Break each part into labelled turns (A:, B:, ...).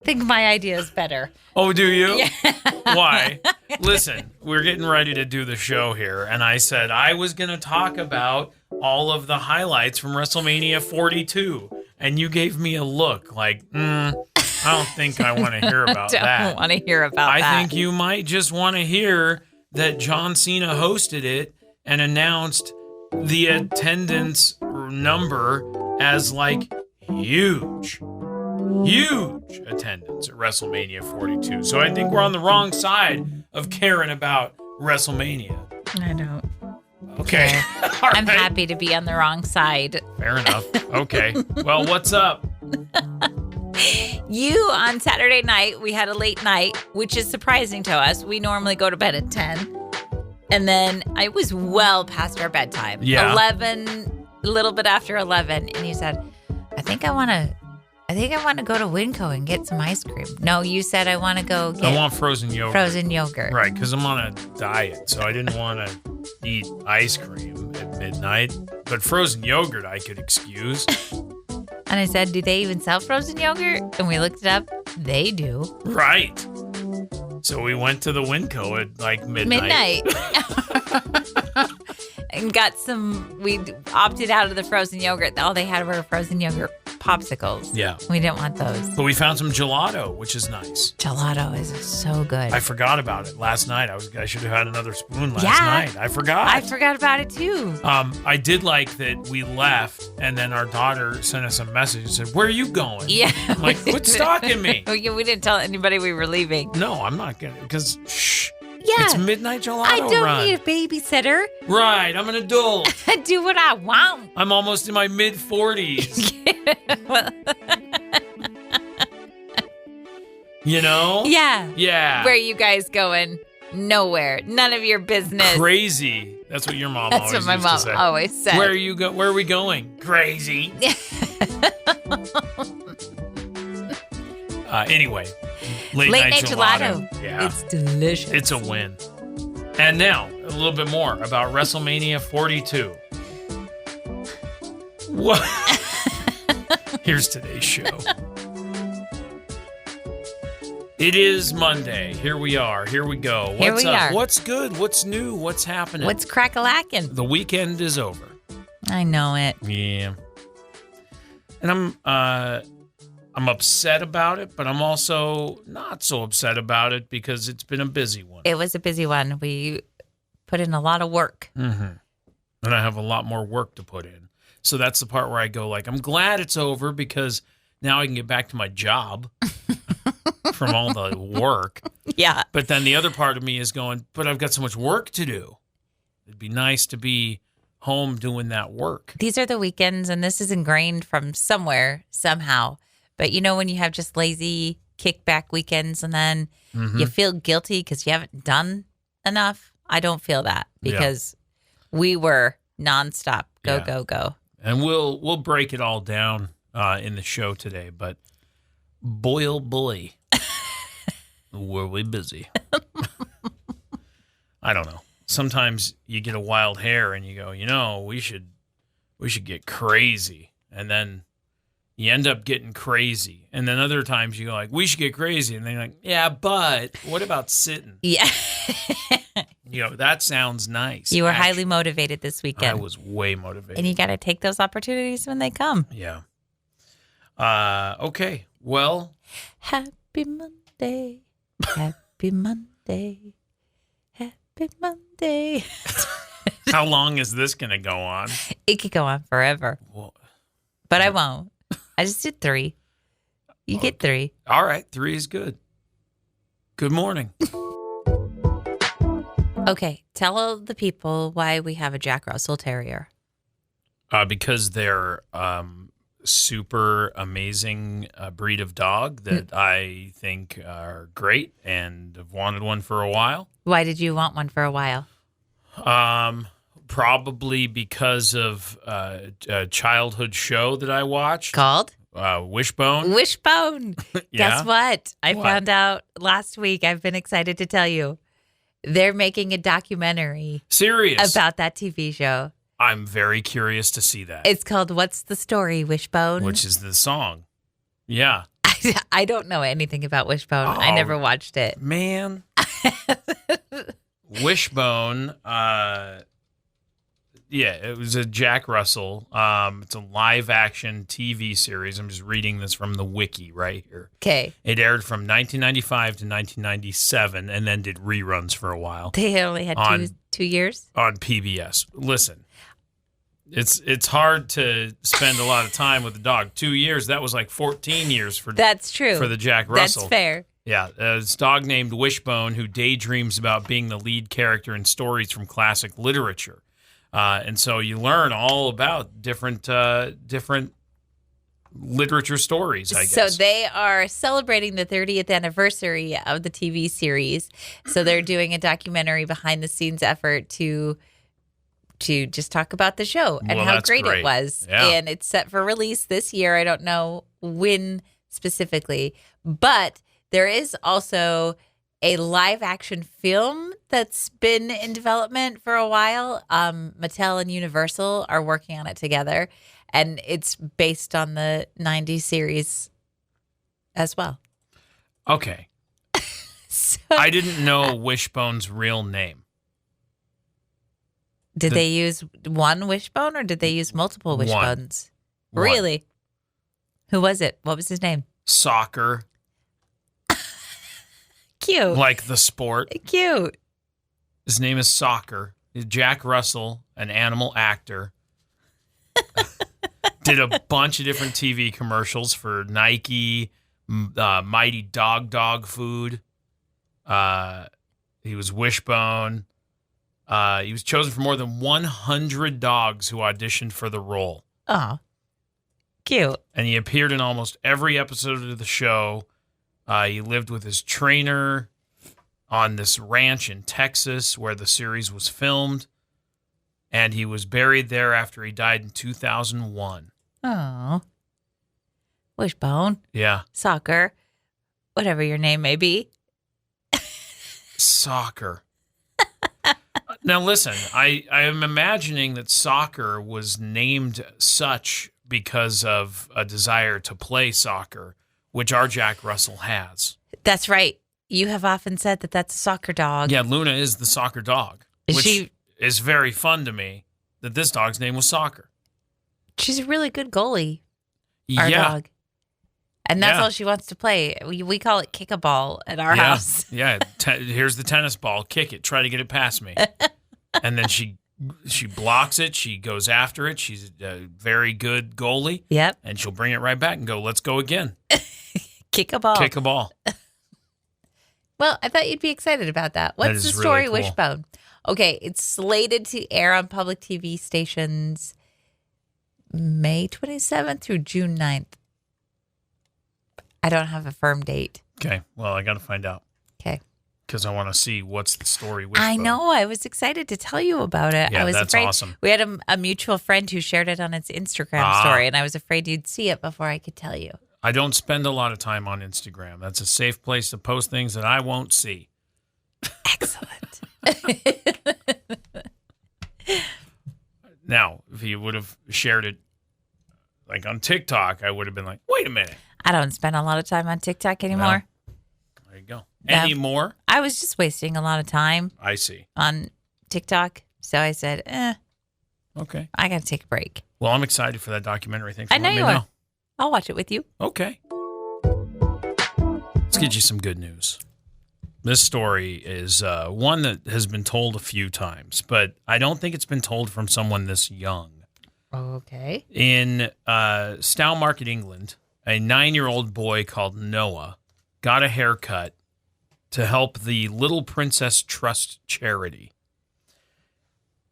A: think my idea is better.
B: Oh, do you?
A: Yeah.
B: Why? Listen, we're getting ready to do the show here, and I said I was going to talk about all of the highlights from WrestleMania 42, and you gave me a look like, I don't think I want to hear about that.
A: I don't want to hear about that.
B: I think you might just want to hear that John Cena hosted it and announced the attendance number as like huge attendance at WrestleMania 42. So I think we're on the wrong side of caring about WrestleMania.
A: I don't.
B: Okay.
A: I'm happy to be on the wrong side.
B: Fair enough. Okay. Well, what's up?
A: You, on Saturday night, we had a late night, which is surprising to us. We normally go to bed at 10. And then I was well past our bedtime.
B: Yeah.
A: 11, a little bit after 11. And you said, I think I want to go to Winco and get some ice cream. No, you said I want to go get
B: I want frozen yogurt.
A: Frozen yogurt.
B: Right, because I'm on a diet, so I didn't want to eat ice cream at midnight. But frozen yogurt I could excuse.
A: And I said, do they even sell frozen yogurt? And we looked it up. They do.
B: Right. So we went to the Winco at like midnight.
A: And got some, we opted out of the frozen yogurt. All they had were frozen yogurt popsicles.
B: Yeah.
A: We didn't want those.
B: But we found some gelato, which is nice.
A: Gelato is so good.
B: I forgot about it last night. I should have had another spoon last night. I forgot.
A: I forgot about it too.
B: I did like that we left and then our daughter sent us a message and said, "Where are you going?"
A: Yeah.
B: I'm like, quit stalking me.
A: We didn't tell anybody we were leaving.
B: No, I'm not going to, because shh.
A: Yeah.
B: It's midnight gelato
A: I don't
B: run.
A: need a babysitter.
B: Right. I'm an adult.
A: I do what I want.
B: I'm almost in my mid-40s. You know?
A: Yeah.
B: Yeah.
A: Where are you guys going? Nowhere. None of your business.
B: Crazy. That's what your mom
A: That's
B: always
A: what my
B: used
A: mom
B: to say.
A: always said.
B: Where are we going? Crazy. Anyway, late night gelato. Yeah.
A: It's delicious.
B: It's a win. And now, a little bit more about WrestleMania 42. What? Here's today's show. It is Monday. Here we are. Here we go. What's up? What's good? What's new? What's happening?
A: What's crack-a-lackin'?
B: The weekend is over.
A: I know it.
B: Yeah. And I'm upset about it, but I'm also not so upset about it because it's been a busy one.
A: It was a busy one. We put in a lot of work.
B: Mm-hmm. And I have a lot more work to put in. So that's the part where I go like, I'm glad it's over because now I can get back to my job from all the work.
A: Yeah.
B: But then the other part of me is going, but I've got so much work to do. It'd be nice to be home doing that work.
A: These are the weekends, and this is ingrained from somewhere, somehow. But you know when you have just lazy kickback weekends and then you feel guilty because you haven't done enough? I don't feel that because we were nonstop. Go.
B: And we'll break it all down in the show today. But boy, oh boy, were we busy. I don't know. Sometimes you get a wild hair and you go, we should get crazy. And then you end up getting crazy. And then other times you go like, we should get crazy. And then you're like, yeah, but what about sitting?
A: Yeah.
B: That sounds nice.
A: You were highly motivated this weekend.
B: I was way motivated.
A: And you got to take those opportunities when they come.
B: Yeah. Okay. Well.
A: Happy Monday. Happy Monday. Happy Monday.
B: How long is this going to go on?
A: It could go on forever.
B: Well,
A: but I won't. I just did 3. You get 3.
B: All right. 3 is good. Good morning.
A: Okay. Tell the people why we have a Jack Russell Terrier.
B: Because they're super amazing breed of dog that I think are great and have wanted one for a while.
A: Why did you want one for a while?
B: Probably because of a childhood show that I watched.
A: Called?
B: Wishbone.
A: Wishbone.
B: Yeah?
A: Guess what? I found out last week. I've been excited to tell you. They're making a documentary.
B: Serious?
A: About that TV show.
B: I'm very curious to see that.
A: It's called What's the Story, Wishbone?
B: Which is the song. Yeah.
A: I don't know anything about Wishbone. I
B: Oh,
A: never watched it.
B: Man. Wishbone, it was a Jack Russell. It's a live action TV series. I'm just reading this from the wiki right here.
A: Okay.
B: It aired from 1995 to 1997 and then did reruns for a while.
A: They only had two years?
B: On PBS. Listen, it's hard to spend a lot of time with the dog. 2 years, that was like 14 years for
A: That's true.
B: For the Jack Russell.
A: That's fair.
B: Yeah, this dog named Wishbone who daydreams about being the lead character in stories from classic literature. And so you learn all about different literature stories, I guess.
A: So they are celebrating the 30th anniversary of the TV series. So they're doing a documentary behind the scenes effort to just talk about the show and how great it was.
B: Yeah.
A: And it's set for release this year. I don't know when specifically, but there is also a live action film that's been in development for a while. Mattel and Universal are working on it together, and it's based on the 90s series as well.
B: Okay.
A: So,
B: I didn't know Wishbone's real name.
A: did they use one Wishbone or did they use multiple Wishbones?
B: One.
A: Really? Who was it? What was his name?
B: Soccer.
A: Cute.
B: Like the sport.
A: Cute.
B: His name is Soccer. Jack Russell, an animal actor, did a bunch of different TV commercials for Nike, Mighty Dog Food. He was Wishbone. He was chosen for more than 100 dogs who auditioned for the role.
A: Oh, cute.
B: And he appeared in almost every episode of the show. He lived with his trainer on this ranch in Texas where the series was filmed. And he was buried there after he died in 2001.
A: Oh. Wishbone.
B: Yeah.
A: Soccer. Whatever your name may be.
B: Soccer. Now, listen, I am imagining that Soccer was named such because of a desire to play soccer, which our Jack Russell has.
A: That's right. You have often said that that's a soccer dog.
B: Yeah, Luna is the soccer dog, which is very fun to me that this dog's name was Soccer.
A: She's a really good goalie, our
B: Yeah.
A: dog. And that's all she wants to play. We call it kick a ball at our house.
B: Yeah, here's the tennis ball. Kick it. Try to get it past me. And then she blocks it. She goes after it. She's a very good goalie.
A: Yep.
B: And she'll bring it right back and go, let's go again.
A: Kick a ball.
B: Kick a ball.
A: Well, I thought you'd be excited about that. What's the story,
B: really cool.
A: Wishbone? Okay, it's slated to air on public TV stations May 27th through June 9th. I don't have a firm date.
B: Okay. Well, I got to find out.
A: Okay.
B: Because I want to see what's the story. Wishbone.
A: I know. I was excited to tell you about it.
B: Yeah,
A: I was
B: that's
A: afraid.
B: awesome.
A: We had a mutual friend who shared it on its Instagram story, and I was afraid you'd see it before I could tell you.
B: I don't spend a lot of time on Instagram. That's a safe place to post things that I won't see.
A: Excellent.
B: Now, if you would have shared it like on TikTok, I would have been like, wait a minute.
A: I don't spend a lot of time on TikTok anymore.
B: There you go.
A: No.
B: Anymore?
A: I was just wasting a lot of time
B: I see.
A: on TikTok. So I said,
B: Okay.
A: I got to take a break.
B: Well, I'm excited for that documentary. Thanks for
A: I know
B: letting
A: you
B: me
A: are.
B: know.
A: I'll watch it with you.
B: Okay. Let's get you some good news. This story is one that has been told a few times, but I don't think it's been told from someone this young.
A: Okay.
B: In Stowmarket, England, a 9-year-old boy called Noah got a haircut to help the Little Princess Trust charity.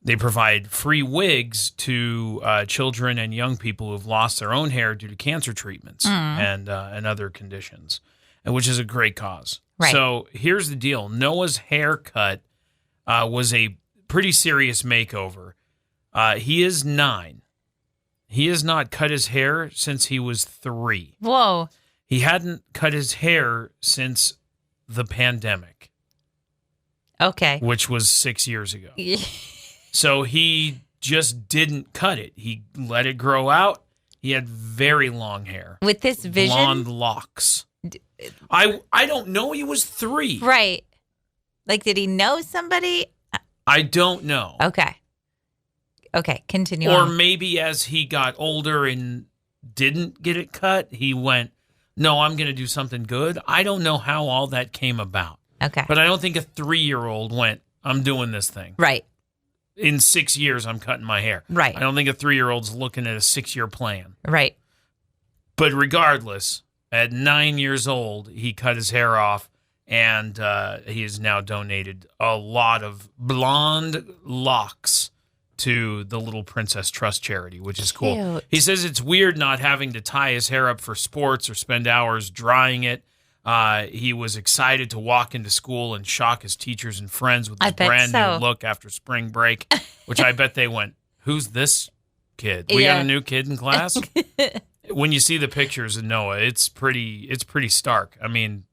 B: They provide free wigs to children and young people who have lost their own hair due to cancer treatments and other conditions, which is a great cause.
A: Right.
B: So here's the deal. Noah's haircut was a pretty serious makeover. He is 9. He has not cut his hair since he was 3.
A: Whoa.
B: He hadn't cut his hair since the pandemic,
A: Okay.
B: which was 6 years ago. So he just didn't cut it. He let it grow out. He had very long hair.
A: With this vision,
B: Blonde locks. I don't know. He was 3.
A: Right. Like, did he know somebody?
B: I don't know.
A: Okay. Continue
B: Or
A: on.
B: maybe as he got older and didn't get it cut, he went, no, I'm going to do something good. I don't know how all that came about.
A: Okay.
B: But I don't think a 3-year-old went, I'm doing this thing.
A: Right.
B: In 6 years, I'm cutting my hair.
A: Right.
B: I don't think a 3-year-old's looking at a 6-year plan.
A: Right.
B: But regardless, at 9 years old, he cut his hair off, and he has now donated a lot of blonde locks to the Little Princess Trust charity, which is cool.
A: Cute.
B: He says it's weird not having to tie his hair up for sports or spend hours drying it. He was excited to walk into school and shock his teachers and friends with his brand new look after spring break, which I bet they went, who's this kid? We got a new kid in class? When you see the pictures of Noah, it's pretty stark. I mean,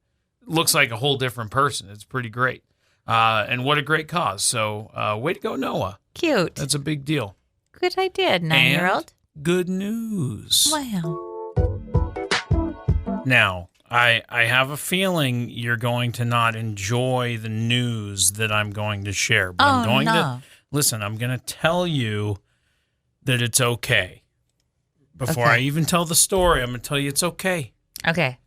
B: looks like a whole different person. It's pretty great. And what a great cause. So way to go, Noah.
A: Cute.
B: That's a big deal.
A: Good idea, 9-year-old.
B: Good news.
A: Wow.
B: Now, I have a feeling you're going to not enjoy the news that I'm going to share. But I'm going to listen, I'm going to tell you that it's okay. Before I even tell the story, I'm going to tell you it's okay.
A: Okay.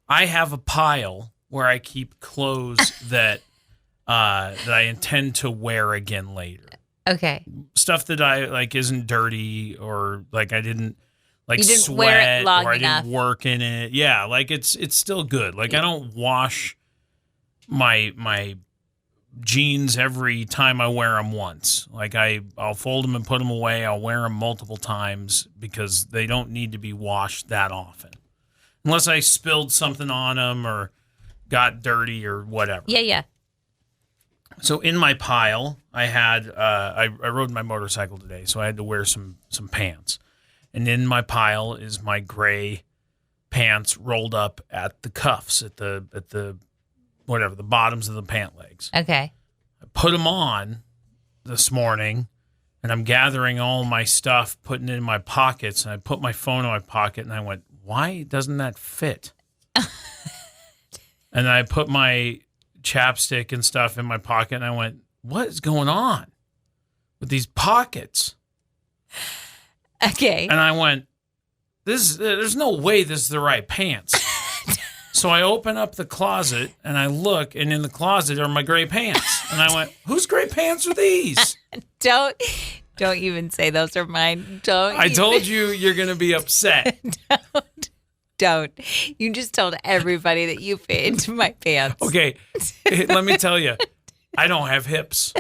B: I have a pile where I keep clothes that I intend to wear again later.
A: Okay.
B: Stuff that I like isn't dirty or like I didn't
A: you didn't
B: sweat
A: wear it long
B: or I
A: enough.
B: didn't work in it. Yeah, like it's still good. Like I don't wash my jeans every time I wear them once. Like I'll fold them and put them away. I'll wear them multiple times because they don't need to be washed that often. Unless I spilled something on them or got dirty or whatever.
A: Yeah.
B: So in my pile, I had I rode my motorcycle today, so I had to wear some pants. And in my pile is my gray pants rolled up at the cuffs, at the whatever, the bottoms of the pant legs.
A: Okay.
B: I put them on this morning, and I'm gathering all my stuff, putting it in my pockets, and I put my phone in my pocket, and I went, why doesn't that fit? And I put my chapstick and stuff in my pocket, and I went, what is going on with these pockets?
A: Okay.
B: And I went, there's no way this is the right pants. So I open up the closet, and I look, and in the closet are my gray pants. And I went, whose gray pants are these?
A: Don't even say those are mine.
B: I told you you're going to be upset.
A: Don't. You just told everybody that you fit into my pants.
B: Okay, let me tell you, I don't have hips.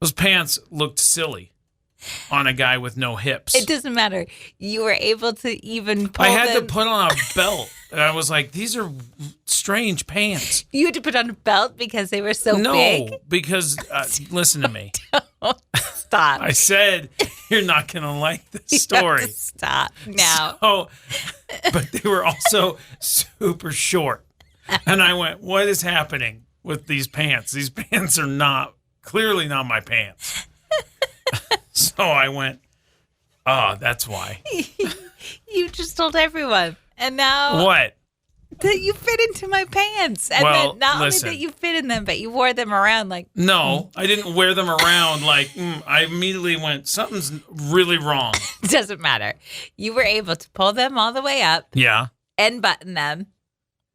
B: Those pants looked silly on a guy with no hips.
A: It doesn't matter. You were able to even pull
B: I had
A: them.
B: to put on a belt. And I was like, these are strange pants.
A: You had to put on a belt because they were so big?
B: No, because, listen to me.
A: Stop.
B: I said, you're not going to like this story.
A: You have to stop now.
B: So, but they were also super short. And I went, what is happening with these pants? These pants are clearly not my pants. So I went, oh, that's why.
A: You just told everyone. And now
B: What?
A: that you fit into my pants. And
B: Well,
A: then not
B: listen.
A: only that you fit in them, but you wore them around like
B: No, I didn't wear them around like, I immediately went, something's really wrong.
A: it doesn't matter. You were able to pull them all the way up
B: Yeah.
A: and button them.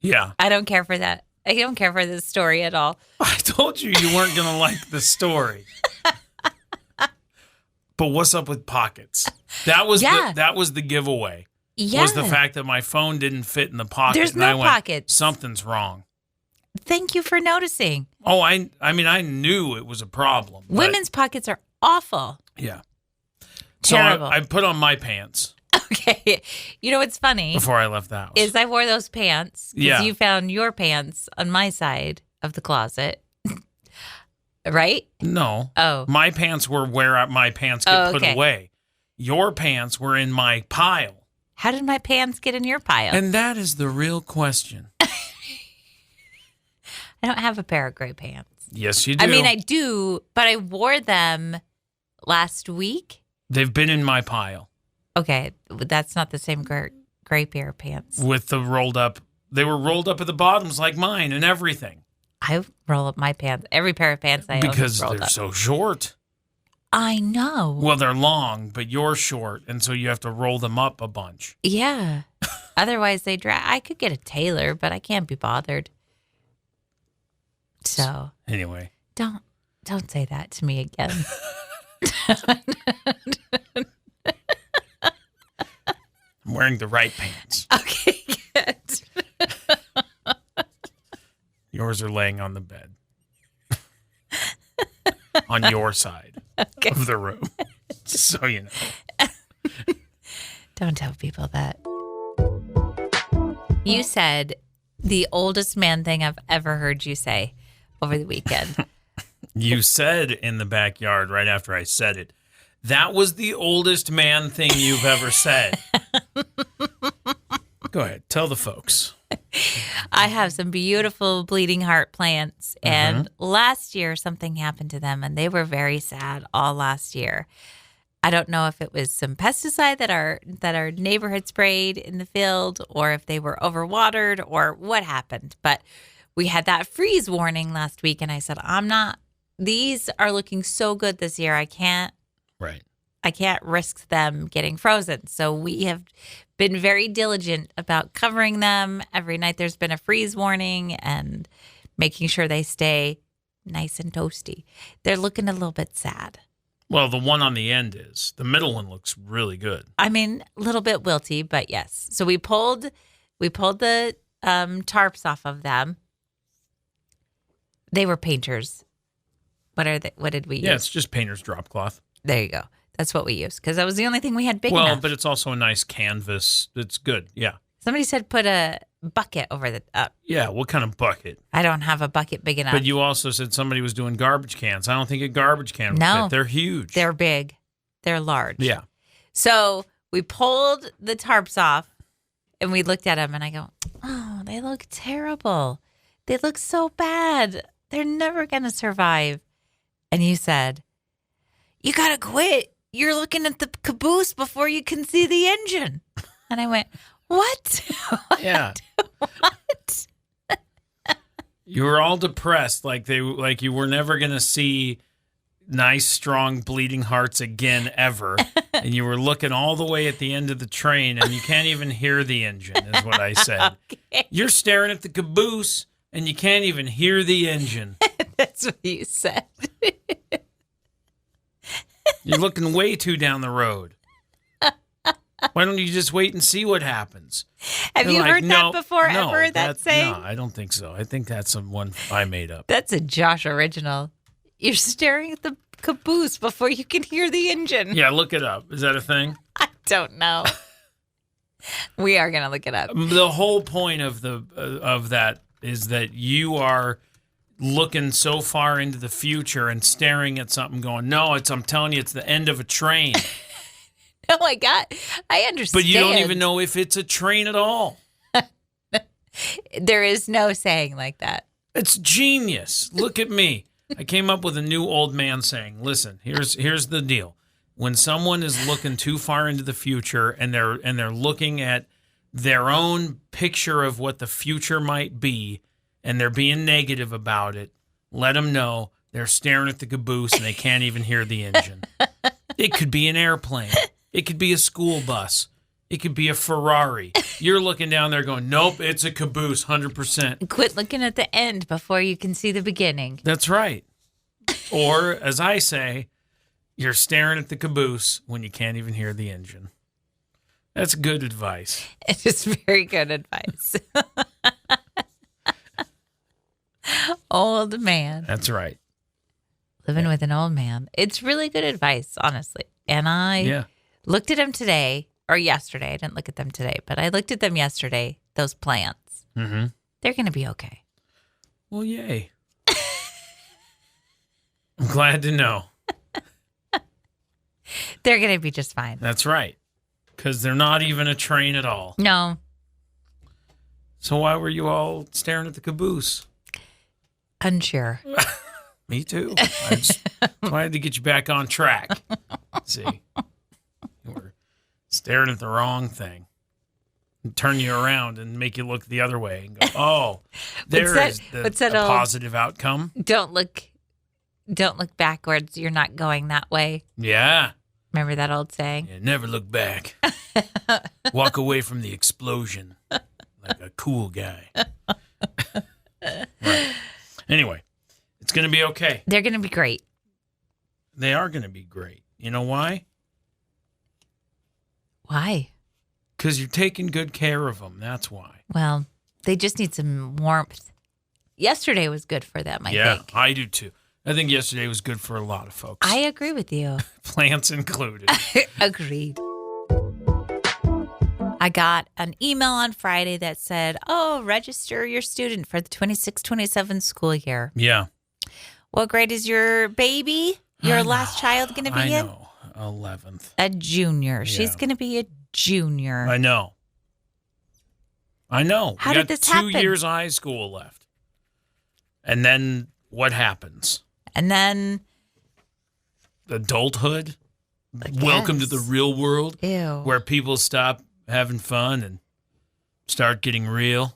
B: Yeah.
A: I don't care for that. I don't care for this story at all.
B: I told you weren't going to like the story. But what's up with pockets? That was the giveaway.
A: Yeah.
B: Was the fact that my phone didn't fit in the pocket.
A: There's
B: and
A: no
B: I went,
A: pockets.
B: Something's wrong.
A: Thank you for noticing.
B: Oh, I mean, I knew it was a problem. but-
A: Women's pockets are awful.
B: Yeah. So
A: Terrible.
B: I put on my pants
A: Okay. You know what's funny
B: before I left the house.
A: is I wore those pants because
B: Yeah.
A: you found your pants on my side of the closet. Right?
B: No.
A: Oh.
B: My pants were where my pants get put
A: okay.
B: away. Your pants were in my pile.
A: How did my pants get in your pile?
B: And that is the real question.
A: I don't have a pair of gray pants.
B: Yes, you do.
A: I mean, I do, but I wore them last week.
B: They've been in my pile.
A: Okay, that's not the same gray pair of pants.
B: With the rolled up. They were rolled up at the bottoms like mine and everything.
A: I roll up my pants. Every pair of pants I own
B: because
A: is rolled
B: they're
A: up.
B: so short.
A: I know.
B: Well, they're long, but you're short, and so you have to roll them up a bunch.
A: Yeah. Otherwise, they drag. I could get a tailor, but I can't be bothered. So
B: anyway,
A: don't say that to me again.
B: I'm wearing the right pants.
A: Okay, good.
B: Yours are laying on the bed. On your side of the room. So you know.
A: Don't tell people that. You said the oldest man thing I've ever heard you say over the weekend.
B: You said in the backyard right after I said it, that was the oldest man thing you've ever said. Go ahead. Tell the folks.
A: I have some beautiful bleeding heart plants, and last year something happened to them, and they were very sad all last year. I don't know if it was some pesticide that our neighbor had sprayed in the field, or if they were overwatered, or what happened. But we had that freeze warning last week, and I said, these are looking so good this year. I can't risk them getting frozen. So we have been very diligent about covering them. Every night there's been a freeze warning and making sure they stay nice and toasty. They're looking a little bit sad.
B: Well, the one on the end is. The middle one looks really good.
A: I mean, a little bit wilty, but yes. So we pulled the tarps off of them. They were painters. What did we use?
B: Yeah, it's just painter's drop cloth.
A: There you go. That's what we used because that was the only thing we had big enough.
B: Well, but it's also a nice canvas. It's good. Yeah.
A: Somebody said put a bucket over the up.
B: Yeah, what kind of bucket?
A: I don't have a bucket big enough.
B: But you also said somebody was doing garbage cans. I don't think a garbage can would fit. They're huge.
A: They're big. They're large.
B: Yeah.
A: So we pulled the tarps off and we looked at them and I go, oh, they look terrible. They look so bad. They're never going to survive. And you said, you got to quit. You're looking at the caboose before you can see the engine. And I went, what?
B: Yeah.
A: What?
B: You were all depressed, like you were never going to see nice, strong, bleeding hearts again ever. And you were looking all the way at the end of the train, and you can't even hear the engine, is what I said. Okay. You're staring at the caboose, and you can't even hear the engine.
A: That's what you said.
B: You're looking way too down the road. Why don't you just wait and see what happens?
A: Have you heard that before ever, that saying?
B: No, I don't think so. I think that's one I made up.
A: That's a Josh original. You're staring at the caboose before you can hear the engine.
B: Yeah, look it up. Is that a thing?
A: I don't know. We are going to look it up.
B: The whole point of that is that you are looking so far into the future and staring at something going, no, I'm telling you, it's the end of a train.
A: Oh my God. I understand.
B: But you don't even know if it's a train at all.
A: There is no saying like that.
B: It's genius. Look at me. I came up with a new old man saying, listen, here's the deal. When someone is looking too far into the future and they're looking at their own picture of what the future might be and they're being negative about it, let them know they're staring at the caboose and they can't even hear the engine. It could be an airplane. It could be a school bus. It could be a Ferrari. You're looking down there going, nope, it's a caboose, 100%.
A: Quit looking at the end before you can see the beginning.
B: That's right. Or, as I say, you're staring at the caboose when you can't even hear the engine. That's good advice.
A: It is very good advice. Old man.
B: That's right.
A: Living with an old man. It's really good advice, honestly. And I looked at him today, or yesterday. I didn't look at them today, but I looked at them yesterday, those plants.
B: Mm-hmm.
A: They're going to be okay.
B: Well, yay. I'm glad to know.
A: They're going to be just fine.
B: That's right. Because they're not even a train at all.
A: No.
B: So why were you all staring at the caboose?
A: Unsure.
B: Me too. I just wanted to get you back on track. See, you were staring at the wrong thing. turn you around and make you look the other way and go, oh, there is the positive outcome.
A: Don't look backwards. You're not going that way.
B: Yeah.
A: Remember that old saying?
B: Yeah, never look back. Walk away from the explosion like a cool guy. Right. Anyway, it's going to be okay.
A: They're going to be great.
B: They are going to be great. You know why?
A: Why?
B: Because you're taking good care of them. That's why.
A: Well, they just need some warmth. Yesterday was good for them, I think.
B: Yeah, I do too. I think yesterday was good for a lot of folks.
A: I agree with you.
B: Plants included.
A: Agreed. I got an email on Friday that said, register your student for the 26-27 school year.
B: Yeah.
A: What grade is your baby? Your last child going to be in?
B: I know. 11th.
A: A junior.
B: Yeah.
A: She's going to be a junior.
B: I know.
A: How did this happen?
B: 2 years of high school left. And then what happens?
A: And then
B: adulthood. Welcome to the real world.
A: Ew.
B: Where people stop having fun and start getting real.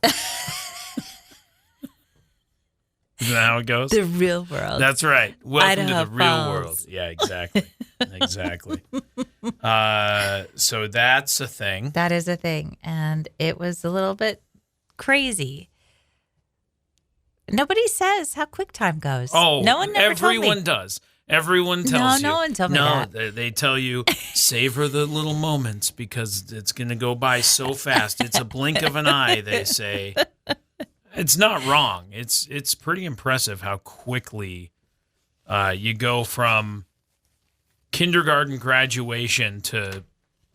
B: Isn't that how it goes?
A: The real world.
B: That's right. Welcome to the real
A: Falls.
B: world. Yeah, exactly. Exactly. So that's a thing.
A: That is a thing. And it was a little bit crazy. Nobody says how quick time goes.
B: Oh,
A: no one never told me.
B: Everyone does. Everyone tells you.
A: No one told me that.
B: No, they tell you, savor the little moments because it's going to go by so fast. It's a blink of an eye, they say. It's not wrong. It's pretty impressive how quickly you go from kindergarten graduation to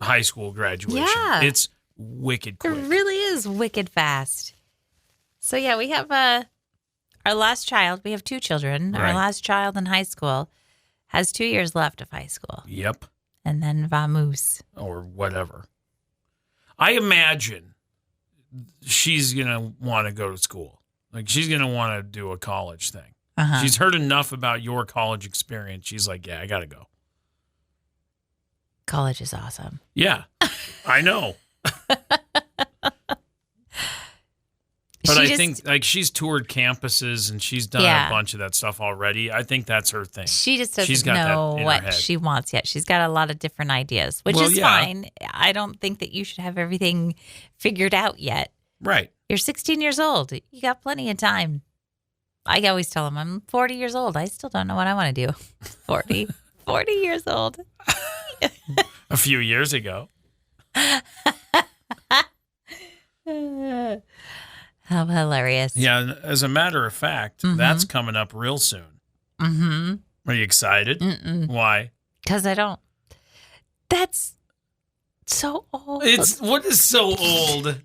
B: high school graduation.
A: Yeah.
B: It's wicked quick.
A: It really is wicked fast. So, yeah, we have our last child. We have 2 children.
B: Right.
A: Our last child in high school has 2 years left of high school.
B: Yep.
A: And then vamoose.
B: Or whatever. I imagine she's going to want to go to school. Like, she's going to want to do a college thing.
A: Uh-huh.
B: She's heard enough about your college experience. She's like, yeah, I got to go.
A: College is awesome.
B: Yeah, I know. But I think like she's toured campuses and she's done a bunch of that stuff already. I think that's her thing.
A: She just doesn't know what she wants yet. She's got a lot of different ideas, which is fine. I don't think that you should have everything figured out yet.
B: Right.
A: You're 16 years old. You got plenty of time. I always tell them I'm 40 years old. I still don't know what I want to do. 40 years old.
B: A few years ago.
A: How hilarious.
B: Yeah, as a matter of fact, that's coming up real soon. Mm-hmm. Are you excited?
A: Mm-mm.
B: Why?
A: Because I don't. That's so old.
B: What is so old?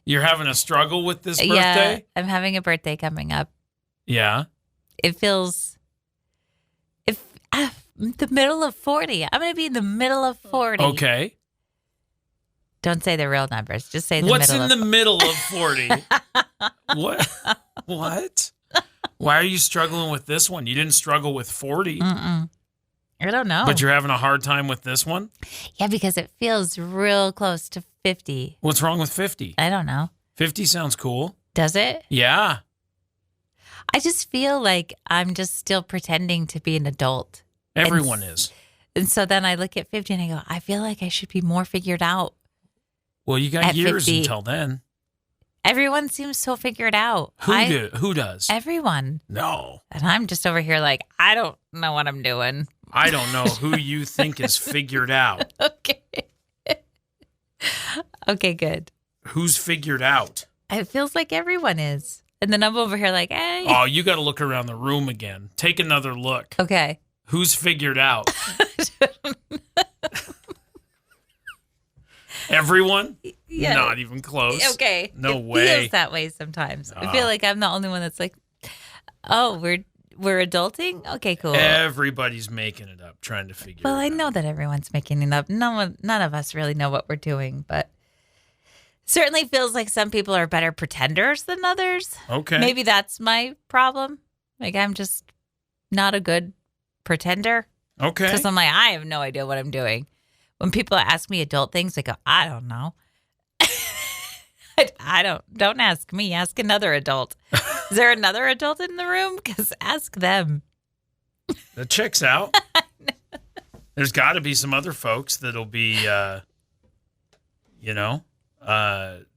B: You're having a struggle with this birthday?
A: Yeah, I'm having a birthday coming up.
B: Yeah.
A: It feels... the middle of 40. I'm going to be in the middle of 40.
B: Okay.
A: Don't say the real numbers. Just say the
B: What's
A: middle
B: in the middle of 40? What? What? Why are you struggling with this one? You didn't struggle with 40.
A: Mm-mm. I don't know.
B: But you're having a hard time with this one?
A: Yeah, because it feels real close to 50.
B: What's wrong with 50?
A: I don't know.
B: 50 sounds cool.
A: Does it?
B: Yeah.
A: I just feel like I'm just still pretending to be an adult.
B: Everyone is.
A: And so then I look at 50 and I go, I feel like I should be more figured out.
B: Well, you got years
A: 50.
B: until then.
A: Everyone seems so figured out.
B: Who does?
A: Everyone.
B: No.
A: And I'm just over here like, I don't know what I'm doing.
B: I don't know who you think is figured out.
A: Okay. Okay, good.
B: Who's figured out?
A: It feels like everyone is. And then I'm over here like, hey.
B: Oh, you got to look around the room again. Take another look.
A: Okay.
B: Who's figured out? Everyone?
A: Yeah.
B: Not even close.
A: Okay.
B: No
A: it
B: way.
A: Feels that way sometimes. I feel like I'm the only one that's like, oh, we're adulting? Okay, cool.
B: Everybody's making it up, trying to figure it out.
A: Well, I know that everyone's making it up. None of us really know what we're doing, but certainly feels like some people are better pretenders than others.
B: Okay.
A: Maybe that's my problem. Like I'm just not a good pretender.
B: Okay.
A: Because I'm like, I have no idea what I'm doing. When people ask me adult things, I go, I don't know. Don't ask me. Ask another adult. Is there another adult in the room? Because ask them.
B: That checks out. There's got to be some other folks that'll be,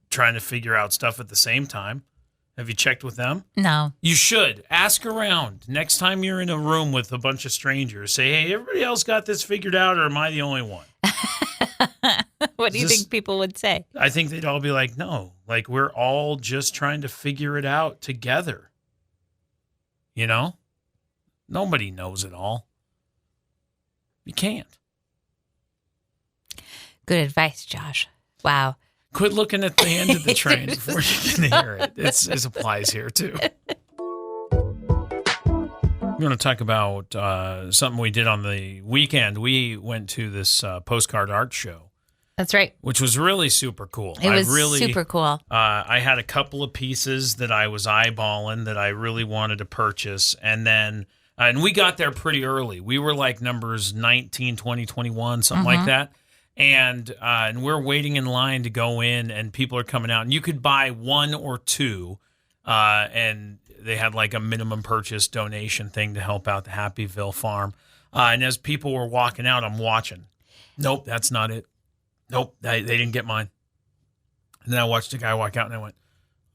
B: trying to figure out stuff at the same time. Have you checked with them?
A: No.
B: You should. Ask around. Next time you're in a room with a bunch of strangers, say, hey, everybody else got this figured out, or am I the only one?
A: What do you think people would say?
B: I think they'd all be like, no, like we're all just trying to figure it out together. You know? Nobody knows it all. You can't.
A: Good advice, Josh. Wow.
B: Quit looking at the end of the train before you can hear it. It applies here, too. We're going to talk about something we did on the weekend. We went to this postcard art show.
A: That's right.
B: Which was really super cool.
A: It was super cool.
B: I had a couple of pieces that I was eyeballing that I really wanted to purchase. And then, and we got there pretty early. We were like numbers 19, 20, 21, something like that. And we're waiting in line to go in, and people are coming out. And you could buy one or two, and they had like a minimum purchase donation thing to help out the Happyville farm. And as people were walking out, I'm watching. Nope, that's not it. Nope, they didn't get mine. And then I watched a guy walk out, and I went,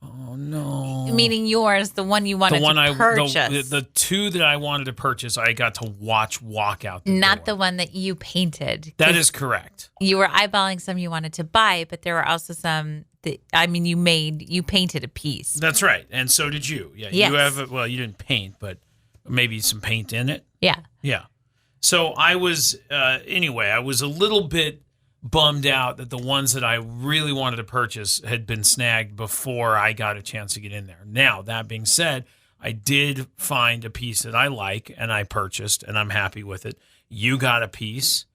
B: oh, no.
A: Meaning yours, the one you wanted to purchase.
B: The two that I wanted to purchase, I got to watch walk out the
A: Not
B: door.
A: the one that you painted.
B: That is correct.
A: You were eyeballing some you wanted to buy, but there were also some that, you painted a piece.
B: That's right. And so did you. Yeah.
A: Yes.
B: You have, you didn't paint, but maybe some paint in it.
A: Yeah.
B: Yeah. So I was, I was a little bit bummed out that the ones that I really wanted to purchase had been snagged before I got a chance to get in there. Now, that being said, I did find a piece that I like, and I purchased, and I'm happy with it. You got a piece.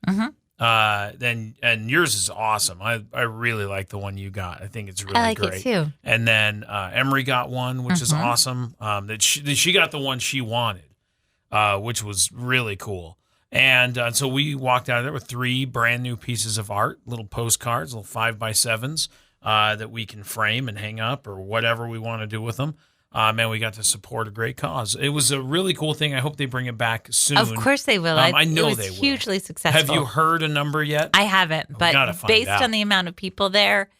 B: And yours is awesome. I really like the one you got. I think it's really great.
A: I like it too.
B: And then Emery got one, which is awesome. That she got the one she wanted, which was really cool. And so we walked out of there with 3 brand new pieces of art, little postcards, little 5x7s that we can frame and hang up or whatever we want to do with them. And we got to support a great cause. It was a really cool thing. I hope they bring it back soon.
A: Of course they will.
B: I know
A: it was
B: they will.
A: Hugely successful.
B: Have you heard a number yet?
A: I haven't, but based on the amount of people there.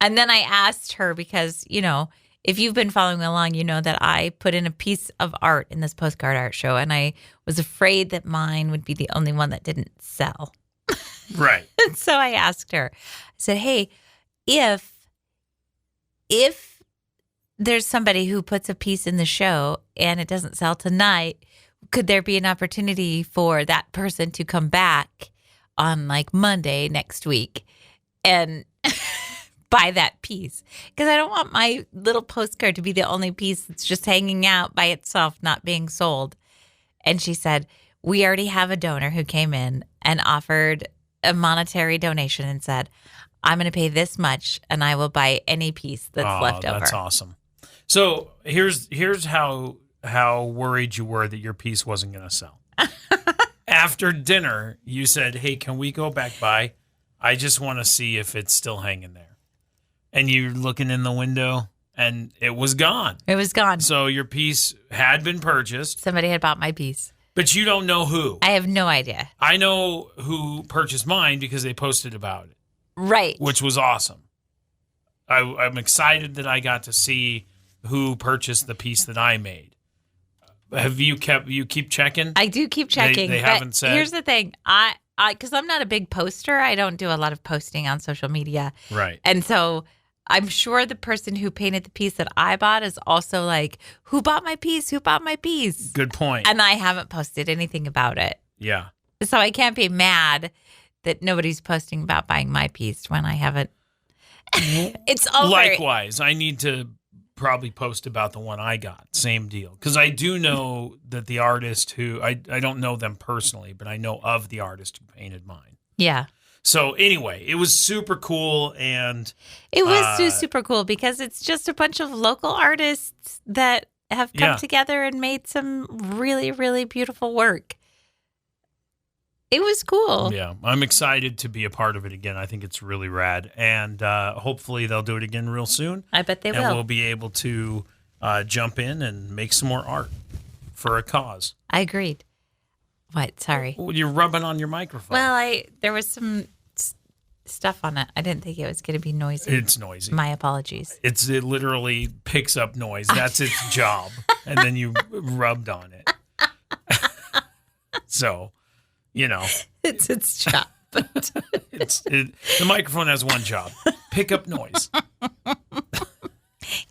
A: And then I asked her because, if you've been following along, you know that I put in a piece of art in this postcard art show, and I was afraid that mine would be the only one that didn't sell.
B: Right.
A: So I asked her, I said, hey, if there's somebody who puts a piece in the show and it doesn't sell tonight, could there be an opportunity for that person to come back on like Monday next week and buy that piece? Because I don't want my little postcard to be the only piece that's just hanging out by itself, not being sold. And she said, we already have a donor who came in and offered a monetary donation and said, I'm going to pay this much and I will buy any piece that's left over.
B: That's awesome. So here's how worried you were that your piece wasn't going to sell. After dinner, you said, hey, can we go back by? I just want to see if it's still hanging there. And you're looking in the window, and it was gone.
A: It was gone.
B: So your piece had been purchased.
A: Somebody had bought my piece.
B: But you don't know who.
A: I have no idea.
B: I know who purchased mine because they posted about it.
A: Right.
B: Which was awesome. I'm excited that I got to see who purchased the piece that I made. Have you keep checking?
A: I do keep checking.
B: They haven't said.
A: Here's the thing. Because I'm not a big poster. I don't do a lot of posting on social media.
B: Right.
A: And so I'm sure the person who painted the piece that I bought is also like, who bought my piece? Who bought my piece?
B: Good point.
A: And I haven't posted anything about it.
B: Yeah.
A: So I can't be mad that nobody's posting about buying my piece when I haven't. It's over.
B: Likewise, I need to probably post about the one I got. Same deal. Because I do know that the artist who, I don't know them personally, but I know of the artist who painted mine.
A: Yeah.
B: So anyway, it was super cool. And
A: it was super cool because it's just a bunch of local artists that have come together and made some really, really beautiful work. It was cool.
B: Yeah, I'm excited to be a part of it again. I think it's really rad. And hopefully they'll do it again real soon.
A: I bet they will.
B: And we'll be able to jump in and make some more art for a cause.
A: I agreed. What? Sorry.
B: You're rubbing on your microphone.
A: Well, there was some stuff on it. I didn't think it was going to be noisy.
B: It's noisy.
A: My apologies.
B: It literally picks up noise. That's its job. And then you rubbed on it. So,
A: It's its job.
B: the microphone has one job: pick up noise.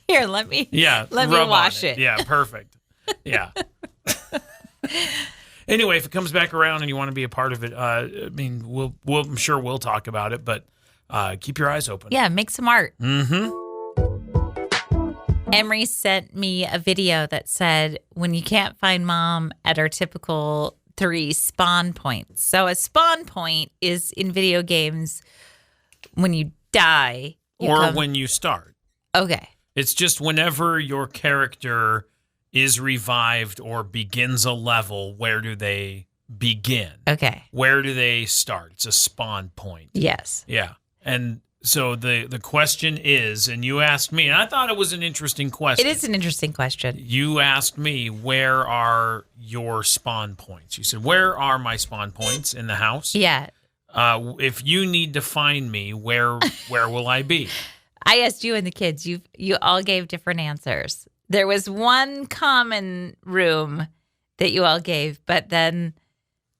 A: Here, let me wash it.
B: Yeah, perfect. Yeah. Anyway, if it comes back around and you want to be a part of it, I'm sure we'll talk about it, but keep your eyes open.
A: Yeah, make some art.
B: Mm-hmm.
A: Emery sent me a video that said, when you can't find mom at our typical 3 spawn points. So a spawn point is in video games when you die.
B: When you start.
A: Okay.
B: It's just whenever your character is revived or begins a level, where do they begin?
A: Okay.
B: Where do they start? It's a spawn point.
A: Yes.
B: Yeah. And so the question is, and you asked me, and I thought it was an interesting question.
A: It is an interesting question.
B: You asked me, where are your spawn points? You said, where are my spawn points in the house?
A: Yeah.
B: If you need to find me, where will I be?
A: I asked you and the kids. You all gave different answers. There was one common room that you all gave, but then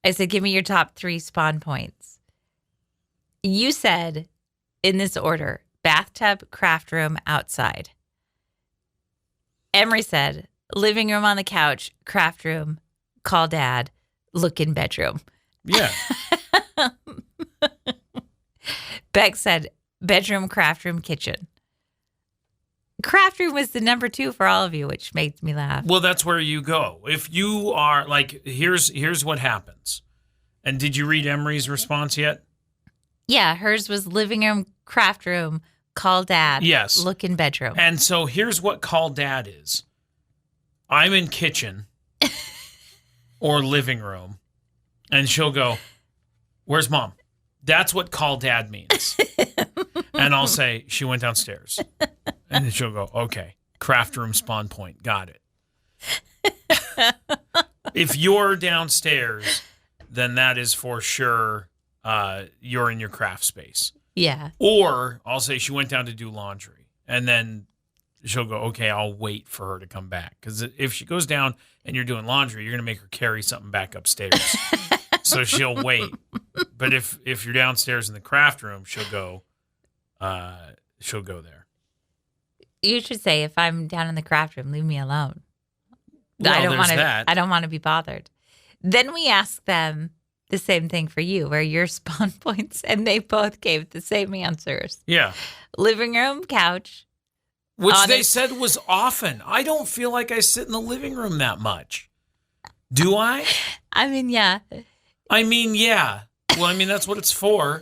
A: I said, give me your top 3 spawn points. You said, in this order, bathtub, craft room, outside. Emery said, living room on the couch, craft room, call dad, look in bedroom.
B: Yeah.
A: Beck said, bedroom, craft room, kitchen. Craft room was the number 2 for all of you, which made me laugh.
B: Well, that's where you go. If you are here's what happens. And did you read Emery's response yet?
A: Yeah, hers was living room, craft room, call dad.
B: Yes.
A: Look in bedroom.
B: And so here's what call dad is. I'm in kitchen or living room, and she'll go, where's mom? That's what call dad means. And I'll say, she went downstairs. And then she'll go, okay, craft room spawn point. Got it. If you're downstairs, then that is for sure you're in your craft space.
A: Yeah.
B: Or I'll say she went down to do laundry. And then she'll go, okay, I'll wait for her to come back. Because if she goes down and you're doing laundry, you're going to make her carry something back upstairs. So she'll wait. But if you're downstairs in the craft room, she'll go there.
A: You should say, if I'm down in the craft room, leave me alone.
B: Well,
A: I don't want to.
B: that.
A: I don't want to be bothered. Then we asked them the same thing for you, where your spawn points, and they both gave the same answers.
B: Yeah.
A: Living room, couch.
B: Which they said was often. I don't feel like I sit in the living room that much. Do I?
A: I mean, yeah.
B: Well, that's what it's for.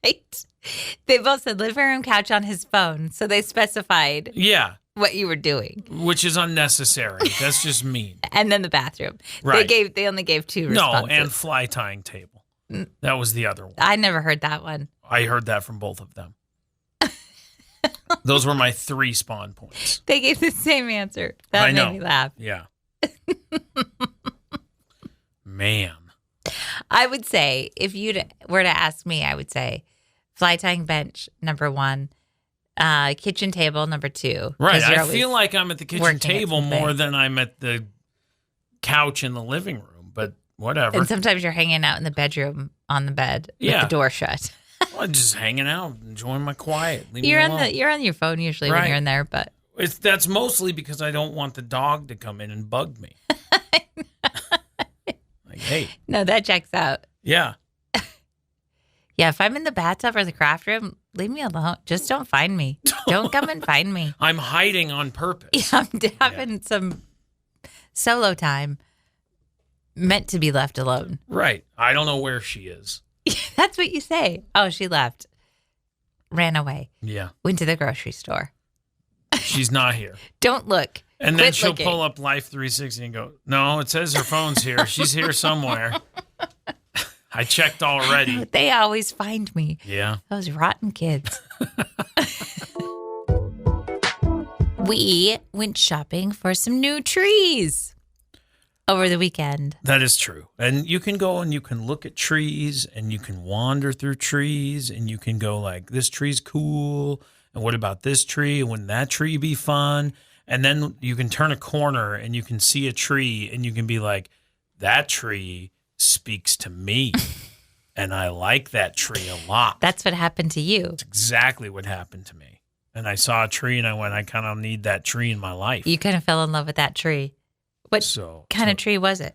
A: Right. They both said living room, couch on his phone. So they specified what you were doing.
B: Which is unnecessary. That's just mean.
A: And then the bathroom.
B: Right.
A: They only gave 2 responses.
B: No, and fly tying table. That was the other one.
A: I never heard that one.
B: I heard that from both of them. Those were my 3 spawn points.
A: They gave the same answer. That made me laugh.
B: Yeah. Man.
A: I would say, if you were to ask me, I would say fly tying bench, number 1, kitchen table, number 2.
B: Right. I feel like I'm at the kitchen table more than I'm at the couch in the living room, but whatever.
A: And sometimes you're hanging out in the bedroom on the bed with the door shut.
B: Well, just hanging out, enjoying my quiet.
A: You're on your phone usually when you're in there, but
B: that's mostly because I don't want the dog to come in and bug me. Like, hey.
A: No, that checks out.
B: Yeah.
A: Yeah, if I'm in the bathtub or the craft room, leave me alone. Just don't find me. Don't come and find me.
B: I'm hiding on purpose.
A: Yeah, I'm having some solo time meant to be left alone.
B: Right. I don't know where she is.
A: That's what you say. Oh, she left. Ran away.
B: Yeah.
A: Went to the grocery store.
B: She's not here.
A: Don't look.
B: And then she'll pull up Life 360 and go, no, it says her phone's here. She's here somewhere. I checked already.
A: They always find me.
B: Yeah.
A: Those rotten kids. We went shopping for some new trees over the weekend.
B: That is true. And you can go and you can look at trees and you can wander through trees and you can go like, this tree's cool. And what about this tree? And wouldn't that tree be fun? And then you can turn a corner and you can see a tree and you can be like, that tree speaks to me. And I like that tree a lot.
A: That's what happened to you.
B: That's exactly what happened to me. And I saw a tree and I went, I kind of need that tree in my life.
A: You kind of fell in love with that tree. What kind of tree was it?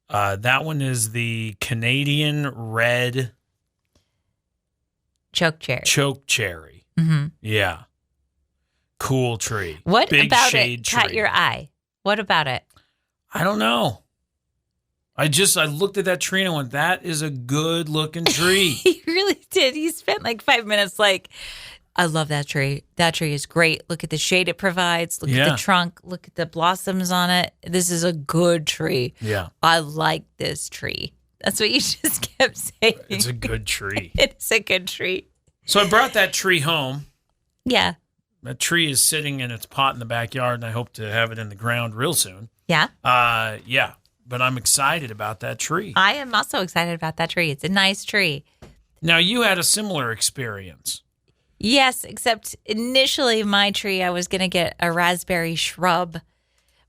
B: That one is the Canadian red
A: chokecherry.
B: Mm-hmm. Yeah. Cool tree.
A: What
B: Big
A: about
B: shade
A: it caught
B: tree.
A: your eye? What about it?
B: I don't know. I looked at that tree and I went, that is a good looking tree.
A: He really did. He spent like 5 minutes like, I love that tree. That tree is great. Look at the shade it provides. Look at the trunk. Look at the blossoms on it. This is a good tree.
B: Yeah.
A: I like this tree. That's what you just kept saying.
B: It's a good tree.
A: It's a good tree.
B: So I brought that tree home.
A: Yeah.
B: That tree is sitting in its pot in the backyard, and I hope to have it in the ground real soon.
A: Yeah?
B: Yeah. But I'm excited about that tree.
A: I am also excited about that tree. It's a nice tree.
B: Now, you had a similar experience.
A: Yes, except initially my tree, I was going to get a raspberry shrub.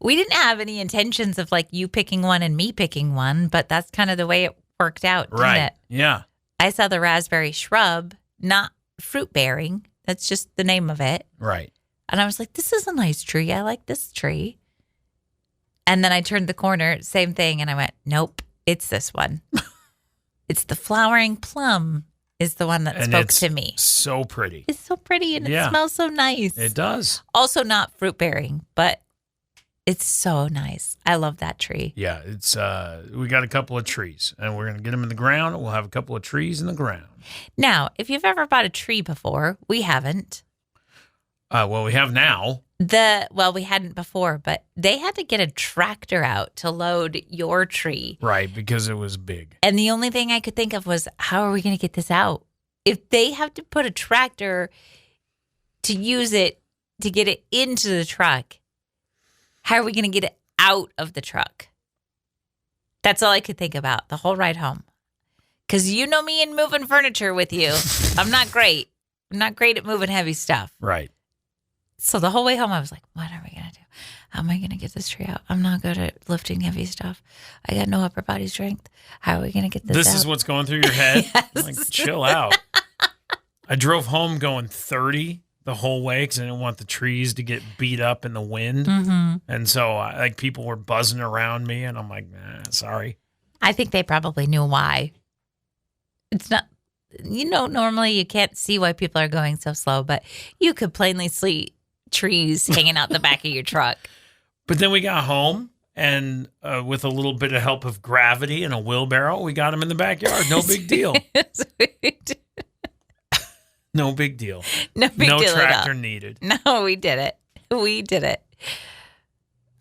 A: We didn't have any intentions of like you picking one and me picking one, but that's kind of the way it worked out, didn't it?
B: Yeah.
A: I saw the raspberry shrub, not fruit bearing. That's just the name of it.
B: Right.
A: And I was like, this is a nice tree. I like this tree. And then I turned the corner, same thing. And I went, nope, it's this one. It's the flowering plum is the one that spoke to me.
B: So pretty.
A: It's so pretty and it smells so nice.
B: It does.
A: Also not fruit bearing, but it's so nice. I love that tree.
B: Yeah, it's we got a couple of trees and we're going to get them in the ground. We'll have a couple of trees in the ground.
A: Now, if you've ever bought a tree before, we haven't.
B: Well, we have now.
A: We hadn't before, but they had to get a tractor out to load your tree.
B: Right, because it was big.
A: And the only thing I could think of was, how are we going to get this out? If they have to put a tractor to use it to get it into the truck, how are we going to get it out of the truck? That's all I could think about the whole ride home. Because you know me and moving furniture with you. I'm not great. I'm not great at moving heavy stuff.
B: Right.
A: So the whole way home, I was like, what are we going to do? How am I going to get this tree out? I'm not good at lifting heavy stuff. I got no upper body strength. How are we going to get this out?
B: This is what's going through your head?
A: Yes.
B: Like, chill out. I drove home going 30 the whole way because I didn't want the trees to get beat up in the wind.
A: Mm-hmm.
B: And so people were buzzing around me and I'm like, nah, sorry.
A: I think they probably knew why. It's not, normally you can't see why people are going so slow, but you could plainly see trees hanging out the back of your truck.
B: But then we got home and with a little bit of help of gravity and a wheelbarrow, we got them in the backyard. No big deal. No big deal.
A: No big deal.
B: No tractor
A: at all.
B: needed.
A: No, we did it. We did it.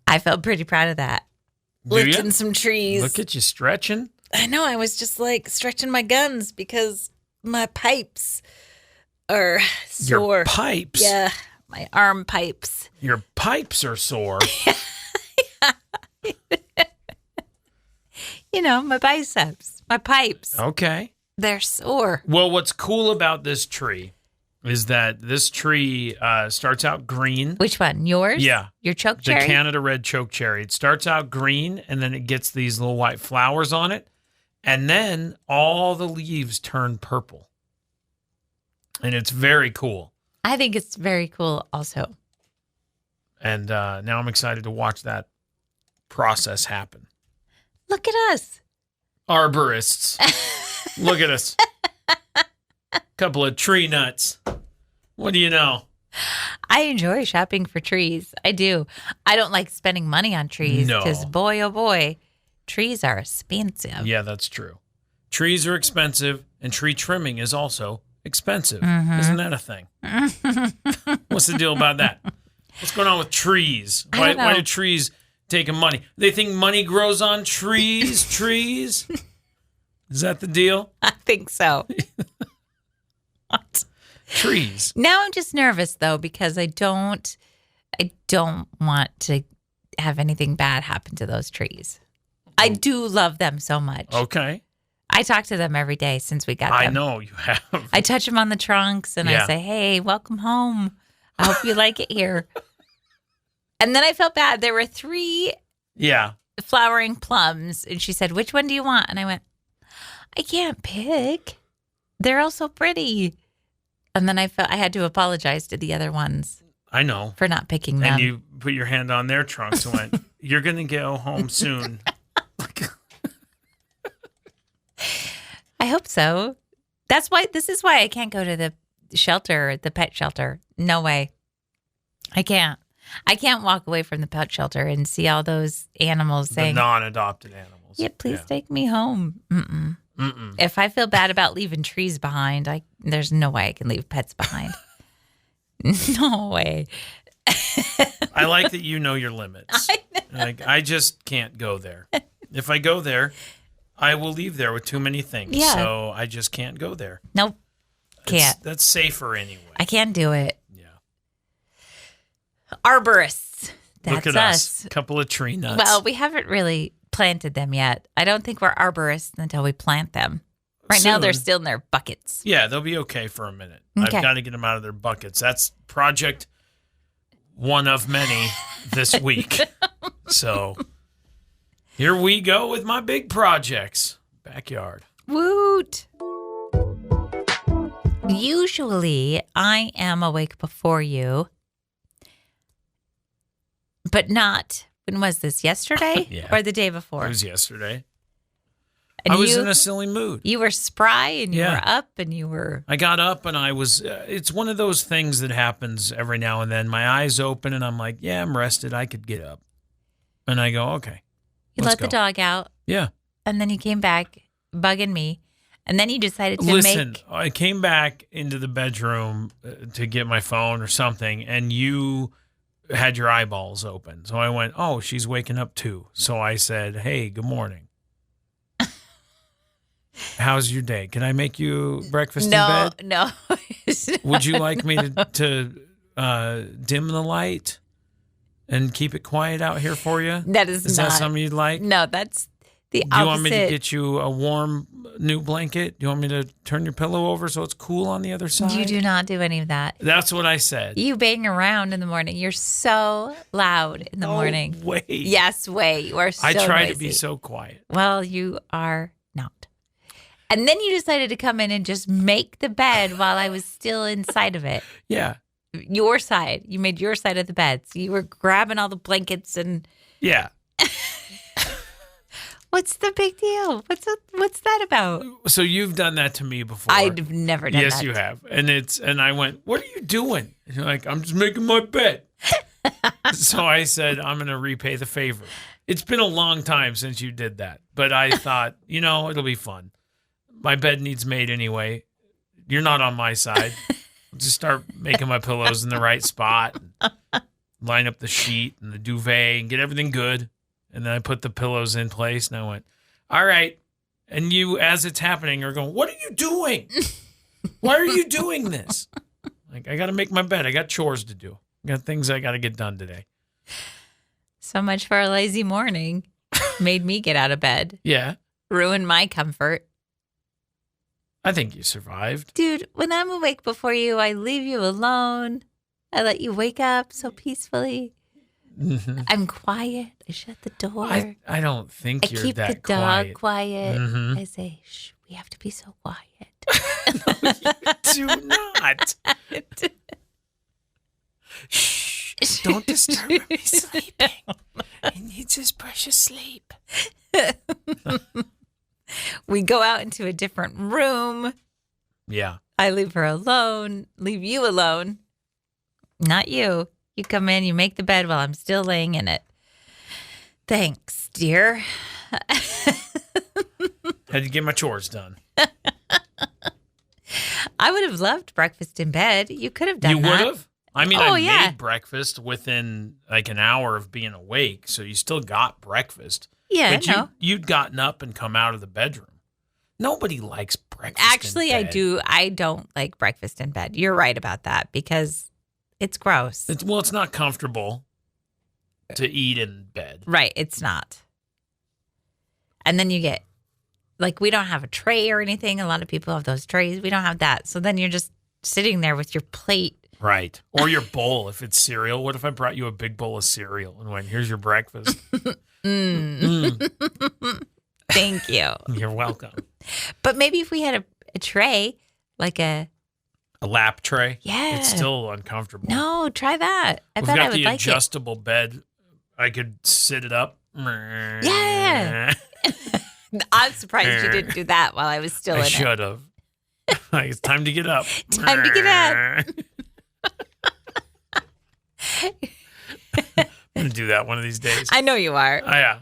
A: I felt pretty proud of that. Lifting some trees.
B: Look at you stretching.
A: I know. I was just like stretching my guns because my pipes are sore.
B: Your pipes?
A: Yeah, my arm pipes.
B: Your pipes are sore.
A: My biceps, my pipes.
B: Okay.
A: They're sore.
B: Well, what's cool about this tree is that this tree starts out green.
A: Which one? Yours?
B: Yeah.
A: Your chokecherry?
B: The Canada red chokecherry. It starts out green, and then it gets these little white flowers on it, and then all the leaves turn purple. And it's very cool.
A: I think it's very cool also.
B: And now I'm excited to watch that process happen.
A: Look at us.
B: Arborists. Look at us. Couple of tree nuts. What do you know?
A: I enjoy shopping for trees. I do. I don't like spending money on trees because boy, oh boy, trees are expensive.
B: Yeah, that's true. Trees are expensive and tree trimming is also expensive. Mm-hmm. Isn't that a thing? What's the deal about that? What's going on with trees? Why do trees take money? They think money grows on trees? Is that the deal?
A: I think so.
B: Trees.
A: Now I'm just nervous though because I don't want to have anything bad happen to those trees. I do love them so much.
B: Okay.
A: I talk to them every day since we got them.
B: I know you have.
A: I touch them on the trunks and I say, "Hey, welcome home. I hope you like it here." And then I felt bad. There were 3 flowering plums, and she said, "Which one do you want?" And I went, "I can't pick. They're all so pretty." And then I felt I had to apologize to the other ones.
B: I know.
A: For not picking them.
B: And you put your hand on their trunks and went, "You're going to go home soon."
A: I hope so. This is why I can't go to the shelter, the pet shelter. No way. I can't walk away from the pet shelter and see all those animals saying,
B: the non-adopted animals.
A: Yeah, please take me home. Mm-mm.
B: Mm-mm.
A: If I feel bad about leaving trees behind, there's no way I can leave pets behind. No way.
B: I like that you know your limits. I just can't go there. If I go there, I will leave there with too many things.
A: Yeah.
B: So I just can't go there.
A: Nope. Can't.
B: That's safer anyway.
A: I can't do it.
B: Yeah.
A: Arborists. That's
B: Look at us. A couple of tree nuts.
A: Well, we haven't really planted them yet. I don't think we're arborists until we plant them. Right now, they're still in their buckets.
B: Yeah, they'll be okay for a minute.
A: Okay.
B: I've got to get them out of their buckets. That's project one of many this week. So here we go with my big projects. Backyard.
A: Woot. Usually, I am awake before you, but not. When was this? Yesterday or the day before?
B: It was yesterday.
A: And
B: I was in a silly mood.
A: You were spry and you were up and you were...
B: I got up and I was... it's one of those things that happens every now and then. My eyes open and I'm like, yeah, I'm rested. I could get up. And I go, okay.
A: You let the dog out.
B: Yeah.
A: And then you came back bugging me. And then you decided to
B: Listen, I came back into the bedroom to get my phone or something and you had your eyeballs open. So I went, oh, she's waking up too. So I said, hey, good morning. How's your day? Can I make you breakfast in bed?
A: No.
B: Would you like me to dim the light and keep it quiet out here for you? Is that something you'd like?
A: No, that's the opposite.
B: Do you want me to get you a warm new blanket? Do you want me to turn your pillow over so it's cool on the other side?
A: You do not do any of that.
B: That's what I said.
A: You bang around in the morning. You're so loud in the morning.
B: Wait.
A: Yes, wait. You are so
B: I try
A: noisy.
B: to be so quiet.
A: Well, you are not. And then you decided to come in and just make the bed while I was still inside of it.
B: Yeah.
A: Your side. You made your side of the bed. So you were grabbing all the blankets and...
B: Yeah.
A: What's the big deal? What's that about?
B: So you've done that to me before.
A: I've never done that.
B: Yes, you have. And I went, what are you doing? And you're like, I'm just making my bed. So I said, I'm going to repay the favor. It's been a long time since you did that. But I thought, it'll be fun. My bed needs made anyway. You're not on my side. Just start making my pillows in the right spot. Line up the sheet and the duvet and get everything good. And then I put the pillows in place and I went, all right. And you, as it's happening, are going, what are you doing? Why are you doing this? Like, I got to make my bed. I got chores to do. I got things I got to get done today.
A: So much for a lazy morning. Made me get out of bed.
B: Yeah.
A: Ruined my comfort.
B: I think you survived.
A: Dude, when I'm awake before you, I leave you alone. I let you wake up so peacefully. Mm-hmm. I'm quiet. I shut the door.
B: I don't think you're that quiet.
A: I keep the dog quiet.
B: Mm-hmm.
A: I say, shh, we have to be so quiet.
B: No, you do not. Shh, don't disturb me sleeping. He needs his precious sleep.
A: We go out into a different room.
B: Yeah.
A: I leave her alone. Leave you alone. Not you. You come in, you make the bed while I'm still laying in it. Thanks, dear.
B: Had to get my chores done.
A: I would have loved breakfast in bed. You could have done that.
B: You would have? I mean, I made breakfast within like an hour of being awake, so you still got breakfast.
A: Yeah,
B: but you'd gotten up and come out of the bedroom. Nobody likes breakfast
A: Actually,
B: in
A: I
B: bed.
A: do. I don't like breakfast in bed. You're right about that because it's gross.
B: It's not comfortable to eat in bed.
A: Right. It's not. And then you get, like, we don't have a tray or anything. A lot of people have those trays. We don't have that. So then you're just sitting there with your plate.
B: Right. Or your bowl if it's cereal. What if I brought you a big bowl of cereal and went, here's your breakfast?
A: Thank you.
B: You're welcome.
A: But maybe if we had a tray, like a
B: lap tray?
A: Yeah.
B: It's still uncomfortable.
A: No, try that.
B: We've
A: bet I
B: got
A: would
B: the
A: like it.
B: adjustable bed. I could sit it up.
A: Yeah. I'm surprised you didn't do that while I was still in
B: I
A: it.
B: should have. It's time to get up.
A: Time to get up.
B: I'm going to do that one of these days.
A: I know you are.
B: Oh, yeah.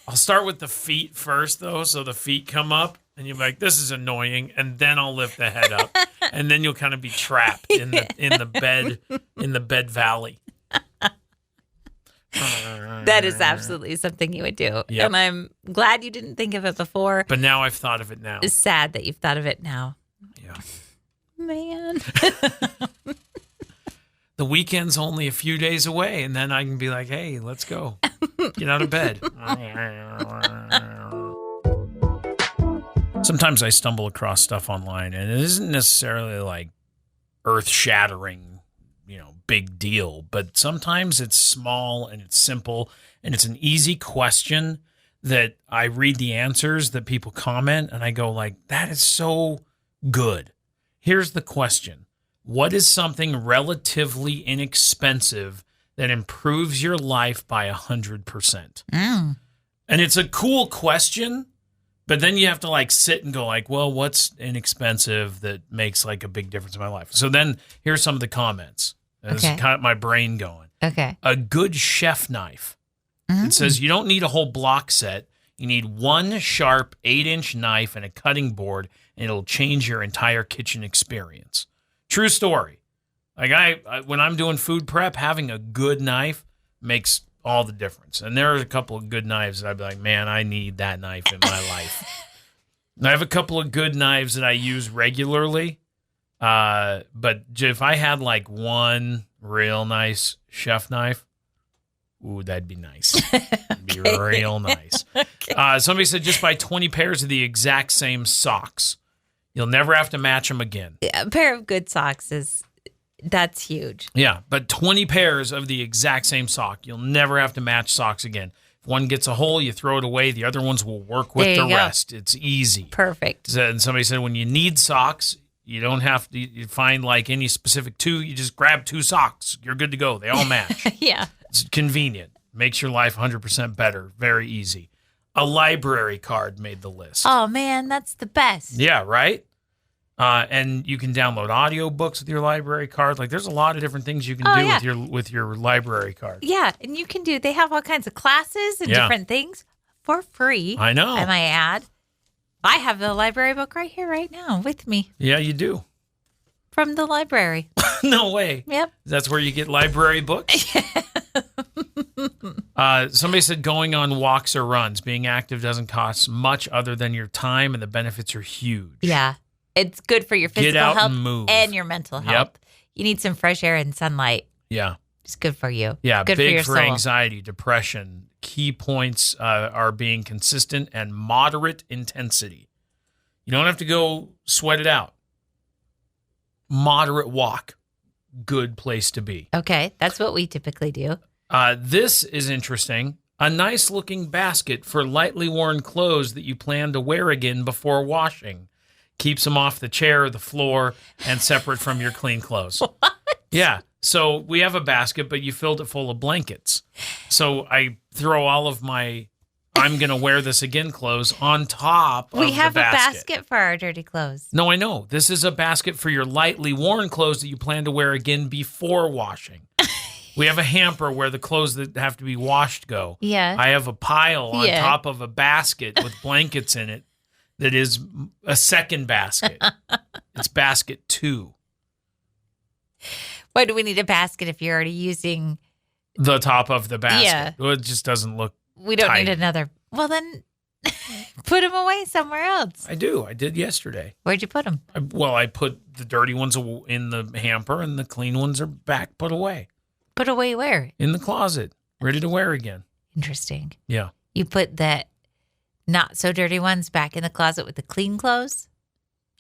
B: I'll start with the feet first, though, so the feet come up, and you're like, "This is annoying," and then I'll lift the head up, and then you'll kind of be trapped in the bed valley.
A: That is absolutely something you would do,
B: Yep.
A: and I'm glad you didn't think of it before.
B: But now I've thought of it now.
A: It's sad that you've thought of it now.
B: Yeah.
A: Man.
B: The weekend's only a few days away, and then I can be like, "Hey, let's go. Get out of bed." Sometimes I stumble across stuff online, and it isn't necessarily like earth-shattering, big deal, but sometimes it's small and it's simple, and it's an easy question that I read the answers that people comment, and I go like, that is so good. Here's the question. What is something relatively inexpensive that improves your life by 100%? And it's a cool question, but then you have to like sit and go like, well, what's inexpensive that makes like a big difference in my life? So then here's some of the comments. This is kind of my brain going.
A: Okay.
B: A good chef knife. It says you don't need a whole block set. You need one sharp 8-inch knife and a cutting board, and it'll change your entire kitchen experience. True story. Like I when I'm doing food prep, having a good knife makes all the difference. And there are a couple of good knives that I'd be like, man, I need that knife in my life. And I have a couple of good knives that I use regularly. But if I had like one real nice chef knife, ooh, that'd be nice. It'd be real nice. Somebody said just buy 20 pairs of the exact same socks. You'll never have to match them again.
A: A pair of good socks that's huge.
B: Yeah, but 20 pairs of the exact same sock. You'll never have to match socks again. If one gets a hole, you throw it away. The other ones will work with the rest. It's easy.
A: Perfect.
B: And somebody said when you need socks, you don't have to find like any specific two. You just grab 2 socks. You're good to go. They all match.
A: Yeah.
B: It's convenient. Makes your life 100% better. Very easy. A library card made the list.
A: Oh, man, that's the best.
B: Yeah, right? And you can download audiobooks with your library card. Like there's a lot of different things you can do with your library card.
A: Yeah, and you can they have all kinds of classes and different things for free.
B: I know.
A: I might add. I have the library book right here, right now with me.
B: Yeah, you do.
A: From the library.
B: No way.
A: Yep.
B: That's where you get library books? Somebody said going on walks or runs. Being active doesn't cost much other than your time, and the benefits are huge.
A: Yeah. It's good for your physical
B: out
A: health
B: and move.
A: and your mental health.
B: Yep.
A: You need some fresh air and sunlight.
B: Yeah.
A: It's good for you.
B: Yeah,
A: good
B: big
A: for your soul.
B: anxiety, depression. Key points are being consistent and moderate intensity. You don't have to go sweat it out. Moderate walk. Good place to be.
A: Okay, that's what we typically do.
B: This is interesting. A nice looking basket for lightly worn clothes that you plan to wear again before washing. Keeps them off the chair or the floor and separate from your clean clothes.
A: What?
B: Yeah. So we have a basket, but you filled it full of blankets. So I throw all of my I'm going to wear this again clothes on top of the basket.
A: We have a basket for our dirty clothes.
B: No, I know. This is a basket for your lightly worn clothes that you plan to wear again before washing. We have a hamper where the clothes that have to be washed go.
A: Yeah.
B: I have a pile on top of a basket with blankets in it that is a second basket. It's basket 2.
A: Why do we need a basket if you're already using
B: the top of the basket?
A: Yeah.
B: Well, it just doesn't look
A: We don't
B: tight.
A: need another. Well, then Put them away somewhere else.
B: I do. I did yesterday.
A: Where'd you put them?
B: I put the dirty ones in the hamper and the clean ones are back put away.
A: Put away where?
B: In the closet, ready to wear again.
A: Interesting.
B: Yeah.
A: You put the not so dirty ones back in the closet with the clean clothes?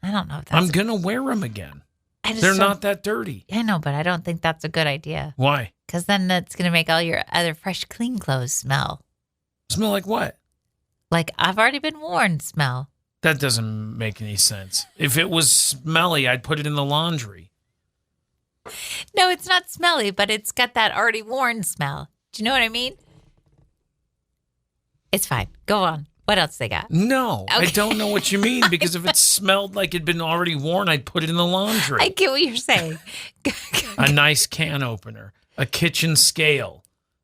A: I don't know if that's...
B: I'm going to wear them again. They're not that dirty.
A: I know, but I don't think that's a good idea.
B: Why?
A: Because then that's going to make all your other fresh, clean clothes smell.
B: Smell like what?
A: Like I've already been worn smell.
B: That doesn't make any sense. If it was smelly, I'd put it in the laundry.
A: No, it's not smelly, but it's got that already worn smell. Do you know what I mean? It's fine. Go on. What else they got?
B: No,
A: Okay.
B: I don't know what you mean, because if it smelled like it'd been already worn, I'd put it in the laundry.
A: I get what you're saying.
B: A nice can opener, a kitchen scale,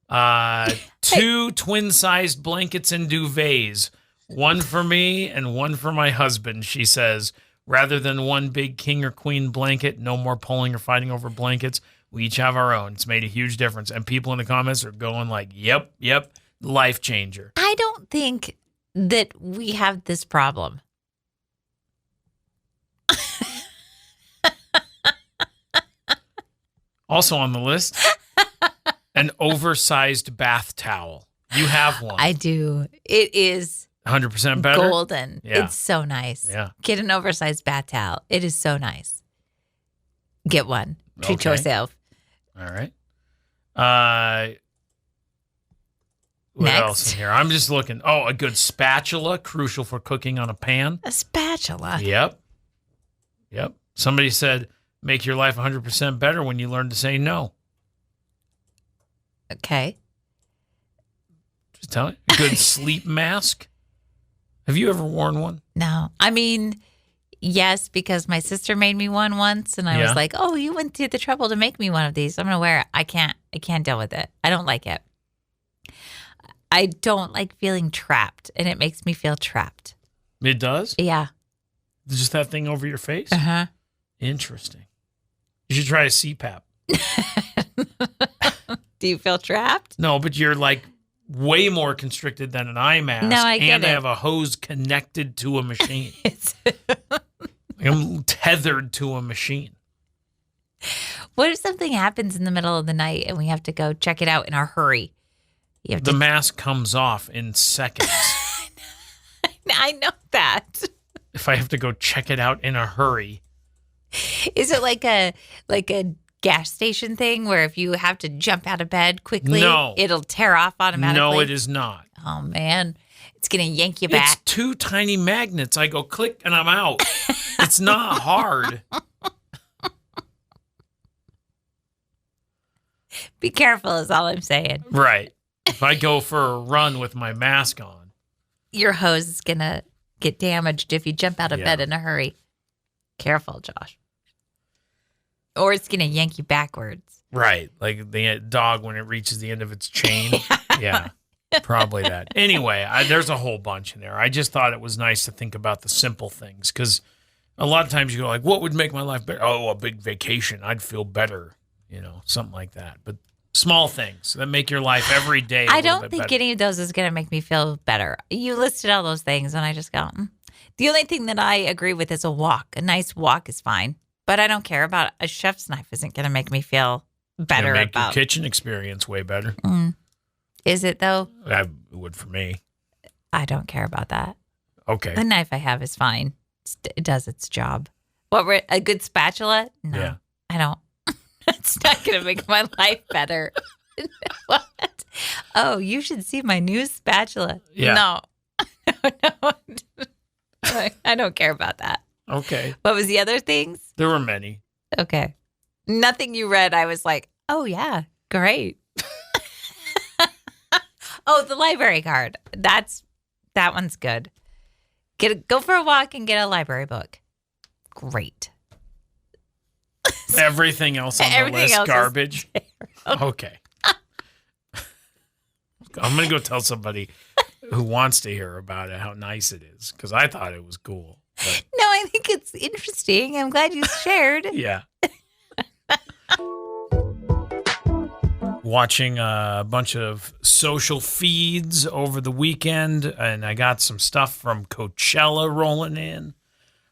B: 2 twin-sized blankets and duvets, one for me and one for my husband, she says. Rather than one big king or queen blanket, no more pulling or fighting over blankets. We each have our own. It's made a huge difference. And people in the comments are going like, yep, life changer.
A: I don't think that we have this problem.
B: Also on the list, an oversized bath towel. You have one.
A: I do. It is
B: 100% better?
A: golden.
B: Yeah.
A: It's so nice.
B: Yeah.
A: Get an oversized bath towel. It is so nice. Get one. Treat
B: Okay.
A: yourself.
B: All right. What
A: Next.
B: else in here? I'm just looking. Oh, a good spatula, crucial for cooking on a pan.
A: A spatula.
B: Yep. Somebody said, make your life 100% better when you learn to say no.
A: Okay.
B: Just tell it. A good sleep mask. Have you ever worn one?
A: No. I mean, yes, because my sister made me one once, and I
B: Yeah.
A: was like, oh, you went through the trouble to make me one of these. I'm going to wear it. I can't deal with it. I don't like it. I don't like feeling trapped, and it makes me feel trapped.
B: It does?
A: Yeah.
B: Just that thing over your face?
A: Uh-huh.
B: Interesting. You should try a CPAP.
A: Do you feel trapped?
B: No, but you're like way more constricted than an eye mask.
A: No, I get
B: and I
A: it.
B: have a hose connected to a machine.
A: It's
B: I'm tethered to a machine.
A: What if something happens in the middle of the night and we have to go check it out in a hurry? You have
B: The
A: to.
B: mask comes off in seconds.
A: I know that.
B: If I have to go check it out in a hurry.
A: Is it like a gas station thing where if you have to jump out of bed quickly,
B: No.
A: it'll tear off automatically?
B: No, it is not.
A: Oh man, it's gonna yank you back.
B: It's 2 tiny magnets. I go click and I'm out. It's not hard.
A: Be careful is all I'm saying.
B: Right. If I go for a run with my mask on.
A: Your hose is gonna get damaged if you jump out of
B: Yeah.
A: bed in a hurry. Careful, Josh. Or it's gonna yank you backwards.
B: Right. Like the dog when it reaches the end of its chain. Yeah. Probably that. Anyway, there's a whole bunch in there. I just thought it was nice to think about the simple things, because a lot of times you go like, what would make my life better? Oh, a big vacation. I'd feel better. Something like that. But small things that make your life every day
A: I don't think any of those is going to make me feel better. You listed all those things, and I just go, The only thing that I agree with is a walk. A nice walk is fine. But I don't care about a chef's knife isn't going to make me feel better
B: make
A: about.
B: your kitchen experience way better.
A: Is it, though?
B: That would for me.
A: I don't care about that.
B: Okay.
A: The knife I have is fine. It does its job. A good spatula? No,
B: Yeah.
A: I don't. It's not going to make my life better. What? Oh, you should see my new spatula.
B: Yeah.
A: No. I don't care about that.
B: Okay.
A: What was the other things?
B: There were many.
A: Okay. Nothing you read, I was like, oh, yeah, great. Oh, the library card. That one's good. Go for a walk and get a library book. Great.
B: Everything else on the
A: Everything
B: list,
A: else is
B: garbage. Okay. I'm going to go tell somebody who wants to hear about it how nice it is, because I thought it was cool. But
A: No, I think it's interesting. I'm glad you shared.
B: yeah. watching a bunch of social feeds over the weekend, and I got some stuff from Coachella rolling in.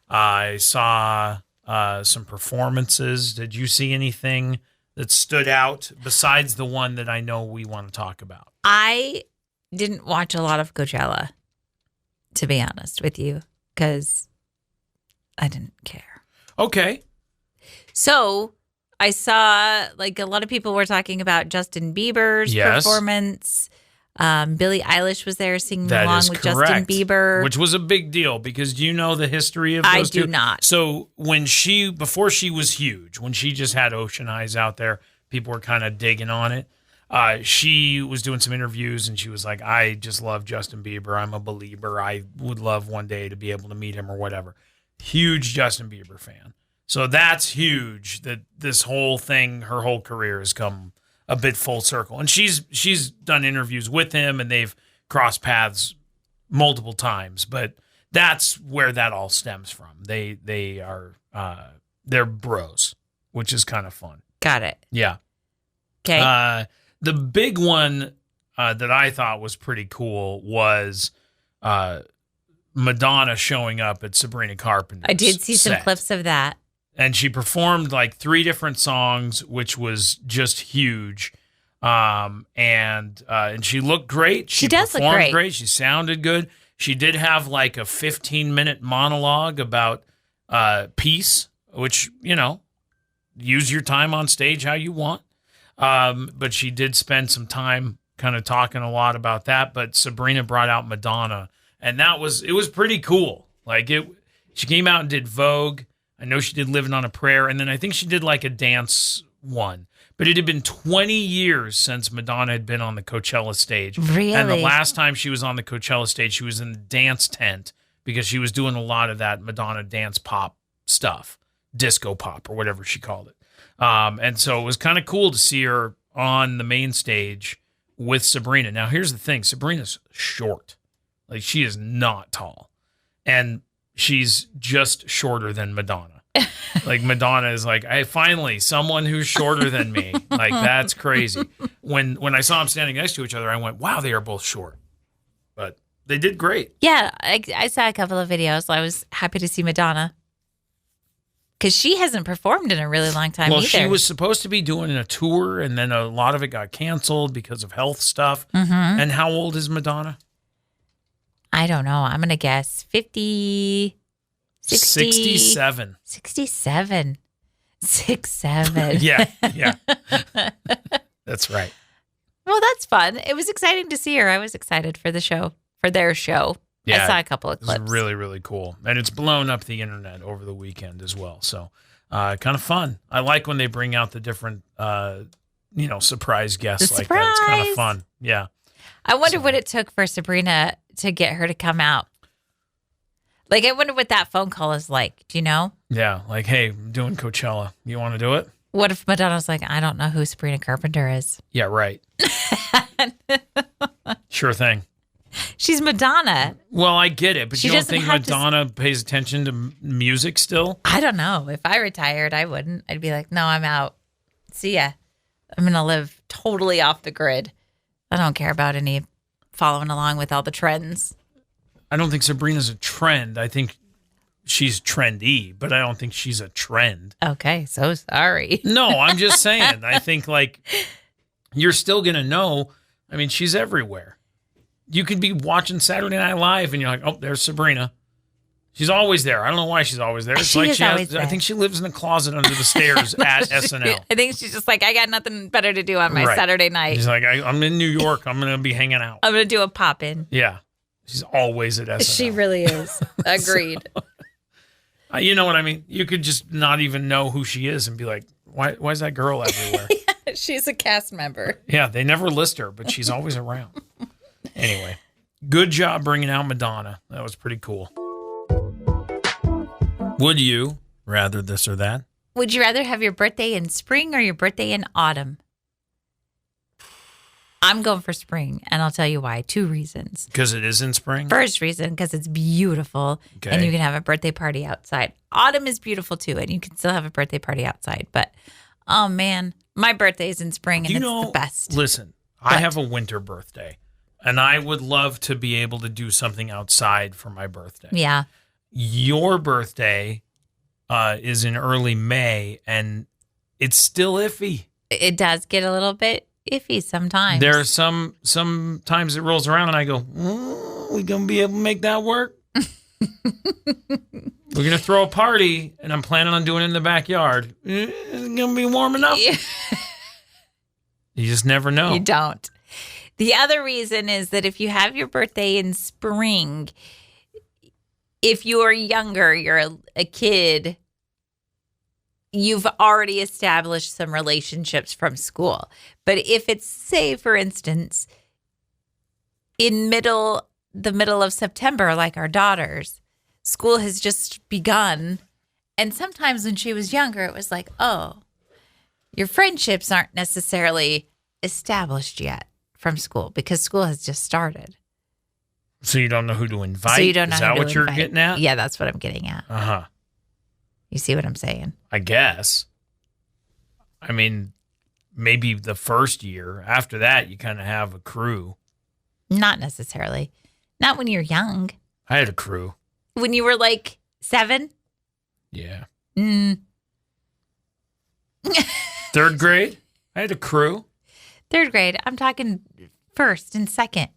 B: I saw some performances. Did you see anything that stood out besides the one that I know we want to talk about?
A: I didn't watch a lot of Coachella, to be honest with you, because I didn't care.
B: Okay.
A: So I saw like a lot of people were talking about Justin Bieber's performance. Billie Eilish was there singing along with Justin Bieber.
B: Which was a big deal because do you know the history of those two?
A: I do not.
B: So before she was huge, when she just had Ocean Eyes out there, people were kind of digging on it. She was doing some interviews and she was like, I just love Justin Bieber. I'm a believer. I would love one day to be able to meet him or whatever. Huge Justin Bieber fan. So that's huge that this whole thing, her whole career has come a bit full circle. And she's done interviews with him and they've crossed paths multiple times, but that's where that all stems from. They are they're bros, which is kind of fun.
A: Got it.
B: Yeah.
A: Okay.
B: The big one that I thought was pretty cool was Madonna showing up at Sabrina Carpenter.
A: I did see some clips of that.
B: And she performed like 3 different songs, which was just huge. And she looked great.
A: She does look great.
B: She sounded good. She did have like a 15-minute monologue about peace, which, use your time on stage how you want. But she did spend some time kind of talking a lot about that. But Sabrina brought out Madonna, and it was pretty cool. Like she came out and did Vogue. I know she did Living on a Prayer, and then I think she did like a dance one. But it had been 20 years since Madonna had been on the Coachella stage.
A: Really?
B: And the last time she was on the Coachella stage, she was in the dance tent because she was doing a lot of that Madonna dance pop stuff, disco pop or whatever she called it. And so it was kind of cool to see her on the main stage with Sabrina. Now, here's the thing. Sabrina's short. Like, she is not tall. And she's just shorter than Madonna. Like, Madonna is like, hey, finally, someone who's shorter than me. Like, that's crazy. When I saw them standing next to each other, I went, wow, they are both short. But they did great.
A: Yeah, I saw a couple of videos. I was happy to see Madonna. Because she hasn't performed in a really long time either.
B: Well, she was supposed to be doing a tour, and then a lot of it got canceled because of health stuff.
A: Mm-hmm.
B: And how old is Madonna?
A: I don't know. I'm going to guess 50...
B: 67.
A: 67. 67.
B: Yeah. That's right.
A: Well, that's fun. It was exciting to see her. I was excited for their show.
B: Yeah,
A: I saw a couple of clips.
B: It was really, really cool. And it's blown up the internet over the weekend as well. So kind of fun. I like when they bring out the different, surprise guests like that. It's kind of fun. Yeah.
A: I wonder what it took for Sabrina to get her to come out. Like, I wonder what that phone call is like. Do you know?
B: Yeah. Like, hey, I'm doing Coachella. You want to do it?
A: What if Madonna's like, I don't know who Sabrina Carpenter is?
B: Yeah, right. Sure thing.
A: She's Madonna.
B: Well, I get it, but you don't think Madonna pays attention to music still?
A: I don't know. If I retired, I wouldn't. I'd be like, no, I'm out. See ya. I'm going to live totally off the grid. I don't care about any following along with all the trends.
B: I don't think Sabrina's a trend. I think she's trendy, but I don't think she's a trend.
A: Okay, so sorry.
B: No, I'm just saying. I think, like, you're still going to know. I mean, she's everywhere. You could be watching Saturday Night Live and you're like, oh, there's Sabrina. She's always there. I don't know why she's always there. It's like I think she lives in the closet under the stairs at SNL.
A: I think she's just like, I got nothing better to do on my Saturday night.
B: She's like, I'm in New York. I'm going to be hanging out.
A: I'm going to do a pop-in.
B: Yeah. She's always at SNL.
A: She really is. Agreed.
B: So, you know what I mean? You could just not even know who she is and be like, why is that girl everywhere?
A: Yeah, she's a cast member.
B: Yeah, they never list her, but she's always around. Anyway, good job bringing out Madonna. That was pretty cool. Would you rather this or that?
A: Would you rather have your birthday in spring or your birthday in autumn? I'm going for spring, and I'll tell you why. 2 reasons.
B: Because it is in spring?
A: First reason, because it's beautiful, and you can have a birthday party outside. Autumn is beautiful, too, and you can still have a birthday party outside. But, oh, man, My birthday's in spring, and it's the best.
B: Listen, I have a winter birthday, and I would love to be able to do something outside for my birthday.
A: Yeah.
B: Your birthday is in early May, and it's still iffy.
A: It does get a little bit iffy sometimes.
B: There are sometimes it rolls around, and I go, we going to be able to make that work? We're going to throw a party, and I'm planning on doing it in the backyard. Is it going to be warm enough?
A: Yeah.
B: You just never know.
A: You don't. The other reason is that if you have your birthday in spring, if you're younger, you're a kid, you've already established some relationships from school. But if it's, say, for instance, in the middle of September, like our daughters, school has just begun. And sometimes when she was younger, it was like, oh, your friendships aren't necessarily established yet from school because school has just started.
B: So you don't know who to invite?
A: So you don't know
B: Is
A: who
B: that
A: to
B: what you're
A: invite.
B: getting at?
A: Yeah, that's what I'm getting at.
B: Uh-huh.
A: You see what I'm saying?
B: I guess. I mean, maybe the first year. After that, you kind of have a crew.
A: Not necessarily. Not when you're young.
B: I had a crew.
A: When you were like 7?
B: Yeah.
A: Mm.
B: Third grade, I had a crew.
A: 3rd grade. I'm talking 1st and 2nd.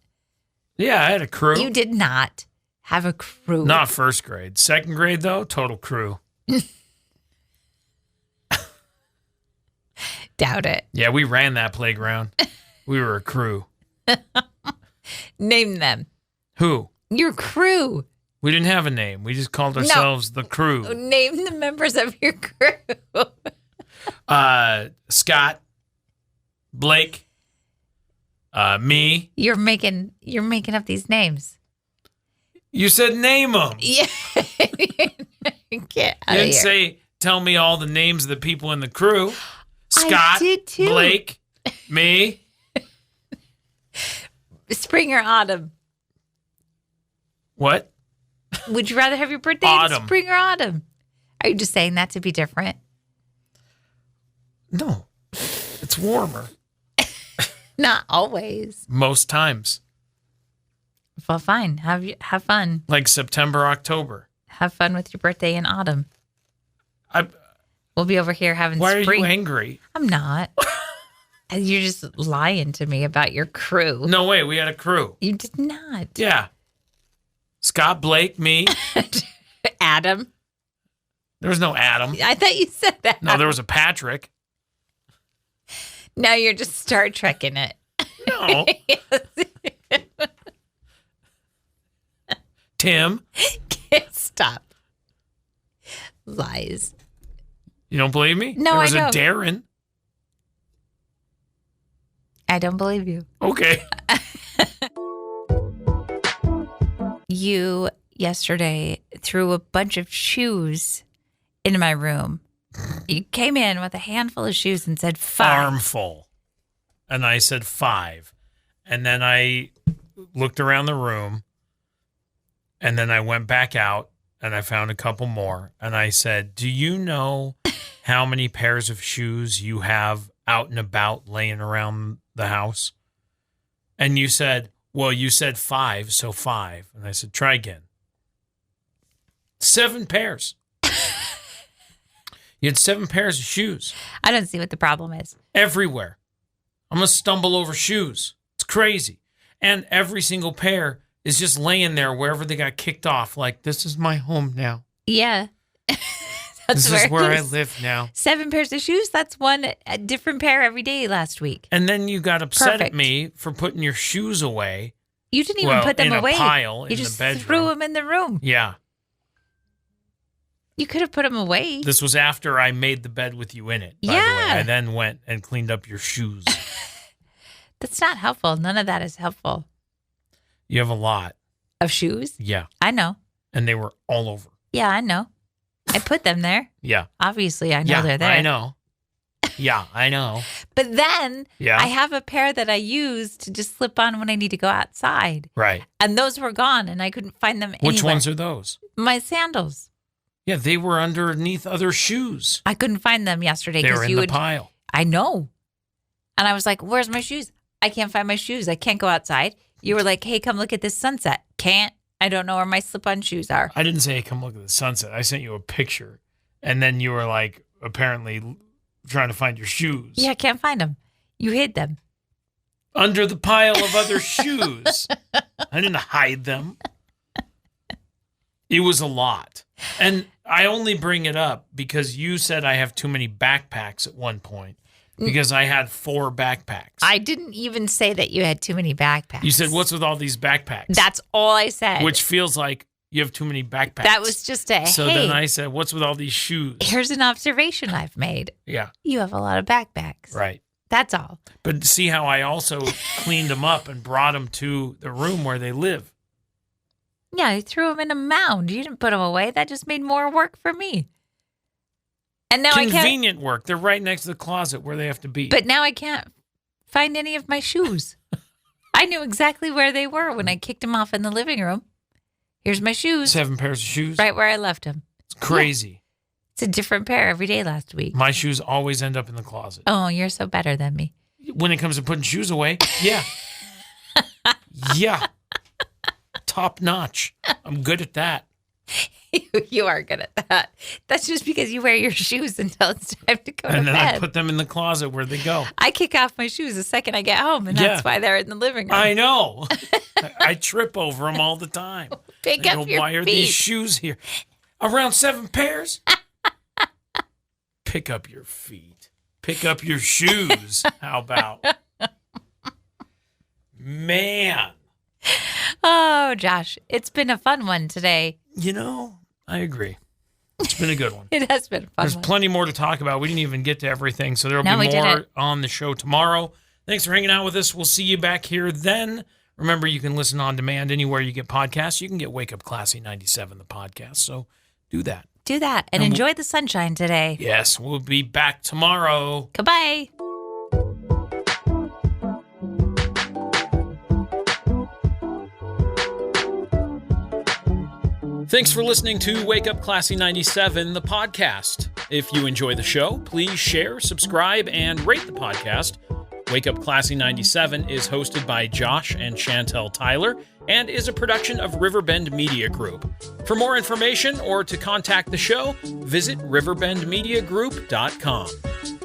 B: Yeah, I had a crew.
A: You did not have a crew.
B: Not 1st grade. 2nd grade, though, total crew.
A: Doubt it.
B: Yeah, we ran that playground. We were a crew.
A: Name them.
B: Who?
A: Your crew.
B: We didn't have a name. We just called ourselves the crew.
A: Name the members of your crew.
B: Scott, Blake, me.
A: You're making up these names.
B: You said name them.
A: Yeah. Get out
B: You
A: of
B: didn't
A: here.
B: say tell me all the names of the people in the crew. Scott,
A: I did too.
B: Blake, me.
A: Spring or autumn?
B: What?
A: Would you rather have your birthday
B: Autumn.
A: in spring or autumn? Are you just saying that to be different?
B: No, it's warmer
A: Not always.
B: most times.
A: Well, fine. Have fun.
B: Like September, October.
A: Have fun with your birthday in autumn.
B: I.
A: We'll be over here having
B: Why
A: spring.
B: are you angry?
A: I'm not. You're just lying to me about your crew.
B: No way, we had a crew.
A: You did not.
B: Yeah. Scott, Blake, me.
A: Adam.
B: There was no Adam.
A: I thought you said that.
B: No, there was a Patrick.
A: Now you're just Star Trekking it.
B: No. Tim.
A: Stop. Lies.
B: You don't believe me?
A: No,
B: there was
A: I
B: a
A: don't.
B: Darren.
A: I don't believe you.
B: Okay.
A: You yesterday threw a bunch of shoes into my room. You came in with a handful of shoes and said 5.
B: Armful. And I said 5. And then I looked around the room. And then I went back out and I found a couple more. And I said, do you know how many pairs of shoes you have out and about laying around the house? And you said, well, you said 5, so 5. And I said, try again. 7 pairs. You had 7 pairs of shoes.
A: I don't see what the problem is.
B: Everywhere. I'm going to stumble over shoes. It's crazy. And every single pair is just laying there wherever they got kicked off. Like, this is my home now.
A: Yeah.
B: This is where I
A: it is.
B: live now.
A: 7 pairs of shoes. That's a different pair every day last week.
B: And then you got upset
A: Perfect.
B: at me for putting your shoes away.
A: You didn't even put them
B: in
A: away.
B: a pile
A: You
B: in
A: just
B: the bedroom.
A: threw them in the room.
B: Yeah.
A: You could have put them away.
B: This was after I made the bed with you in it, by the
A: Yeah.
B: way. I then went and cleaned up your shoes.
A: That's not helpful. None of that is helpful.
B: You have a lot.
A: Of shoes?
B: Yeah.
A: I know.
B: And they were all over.
A: Yeah, I know. I put them there.
B: Yeah.
A: Obviously, I know
B: Yeah,
A: they're there.
B: I know. Yeah, I know.
A: But then
B: Yeah.
A: I have a pair that I use to just slip on when I need to go outside.
B: Right.
A: And those were gone and I couldn't find them anywhere.
B: Which ones are those?
A: My sandals.
B: Yeah, they were underneath other shoes.
A: I couldn't find them yesterday
B: They were
A: because
B: in
A: you
B: the
A: would
B: pile.
A: I know. And I was like, where's my shoes? I can't find my shoes. I can't go outside. You were like, hey, come look at this sunset. Can't. I don't know where my slip-on shoes are.
B: I didn't say, hey, come look at the sunset. I sent you a picture. And then you were like, apparently trying to find your shoes.
A: Yeah, I can't find them. You hid them.
B: Under the pile of other shoes. I didn't hide them. It was a lot. And I only bring it up because you said I have too many backpacks at one point. Because I had 4 backpacks.
A: I didn't even say that you had too many backpacks.
B: You said, what's with all these backpacks?
A: That's all I said.
B: Which feels like you have too many backpacks.
A: That was just a,
B: So then I said, what's with all these shoes?
A: Here's an observation I've made.
B: Yeah.
A: You have a lot of backpacks.
B: Right.
A: That's all.
B: But see how I also cleaned them up and brought them to the room where they live.
A: Yeah, I threw them in a mound. You didn't put them away. That just made more work for me. And now
B: Convenient work. They're right next to the closet where they have to be.
A: But now I can't find any of my shoes. I knew exactly where they were when I kicked them off in the living room. Here's my shoes.
B: 7 pairs of shoes?
A: Right where I left them.
B: It's crazy.
A: Yeah. It's a different pair every day last week.
B: My shoes always end up in the closet.
A: Oh, you're so better than me.
B: When it comes to putting shoes away, yeah. Yeah. Top notch. I'm good at that.
A: You are good at that. That's just because you wear your shoes until it's time to go to bed.
B: And then I put them in the closet where they go.
A: I kick off my shoes the second I get home, and that's why they're in the living room.
B: I know. I trip over them all the time.
A: Pick up your
B: why are these shoes here? Around 7 pairs? Pick up your feet. Pick up your shoes. How about? Man.
A: Oh, Josh, it's been a fun one today.
B: You know, I agree. It's been a good one.
A: It has been a fun
B: There's
A: one.
B: plenty more to talk about. We didn't even get to everything, so there will be more on the show tomorrow. Thanks for hanging out with us. We'll see you back here then. Remember, you can listen on demand anywhere you get podcasts. You can get Wake Up Classy 97, the podcast, so do that.
A: Do that and enjoy the sunshine today.
B: Yes, we'll be back tomorrow.
A: Goodbye.
B: Thanks for listening to Wake Up Classy 97, the podcast. If you enjoy the show, please share, subscribe, and rate the podcast. Wake Up Classy 97 is hosted by Josh and Chantel Tyler and is a production of Riverbend Media Group. For more information or to contact the show, visit riverbendmediagroup.com.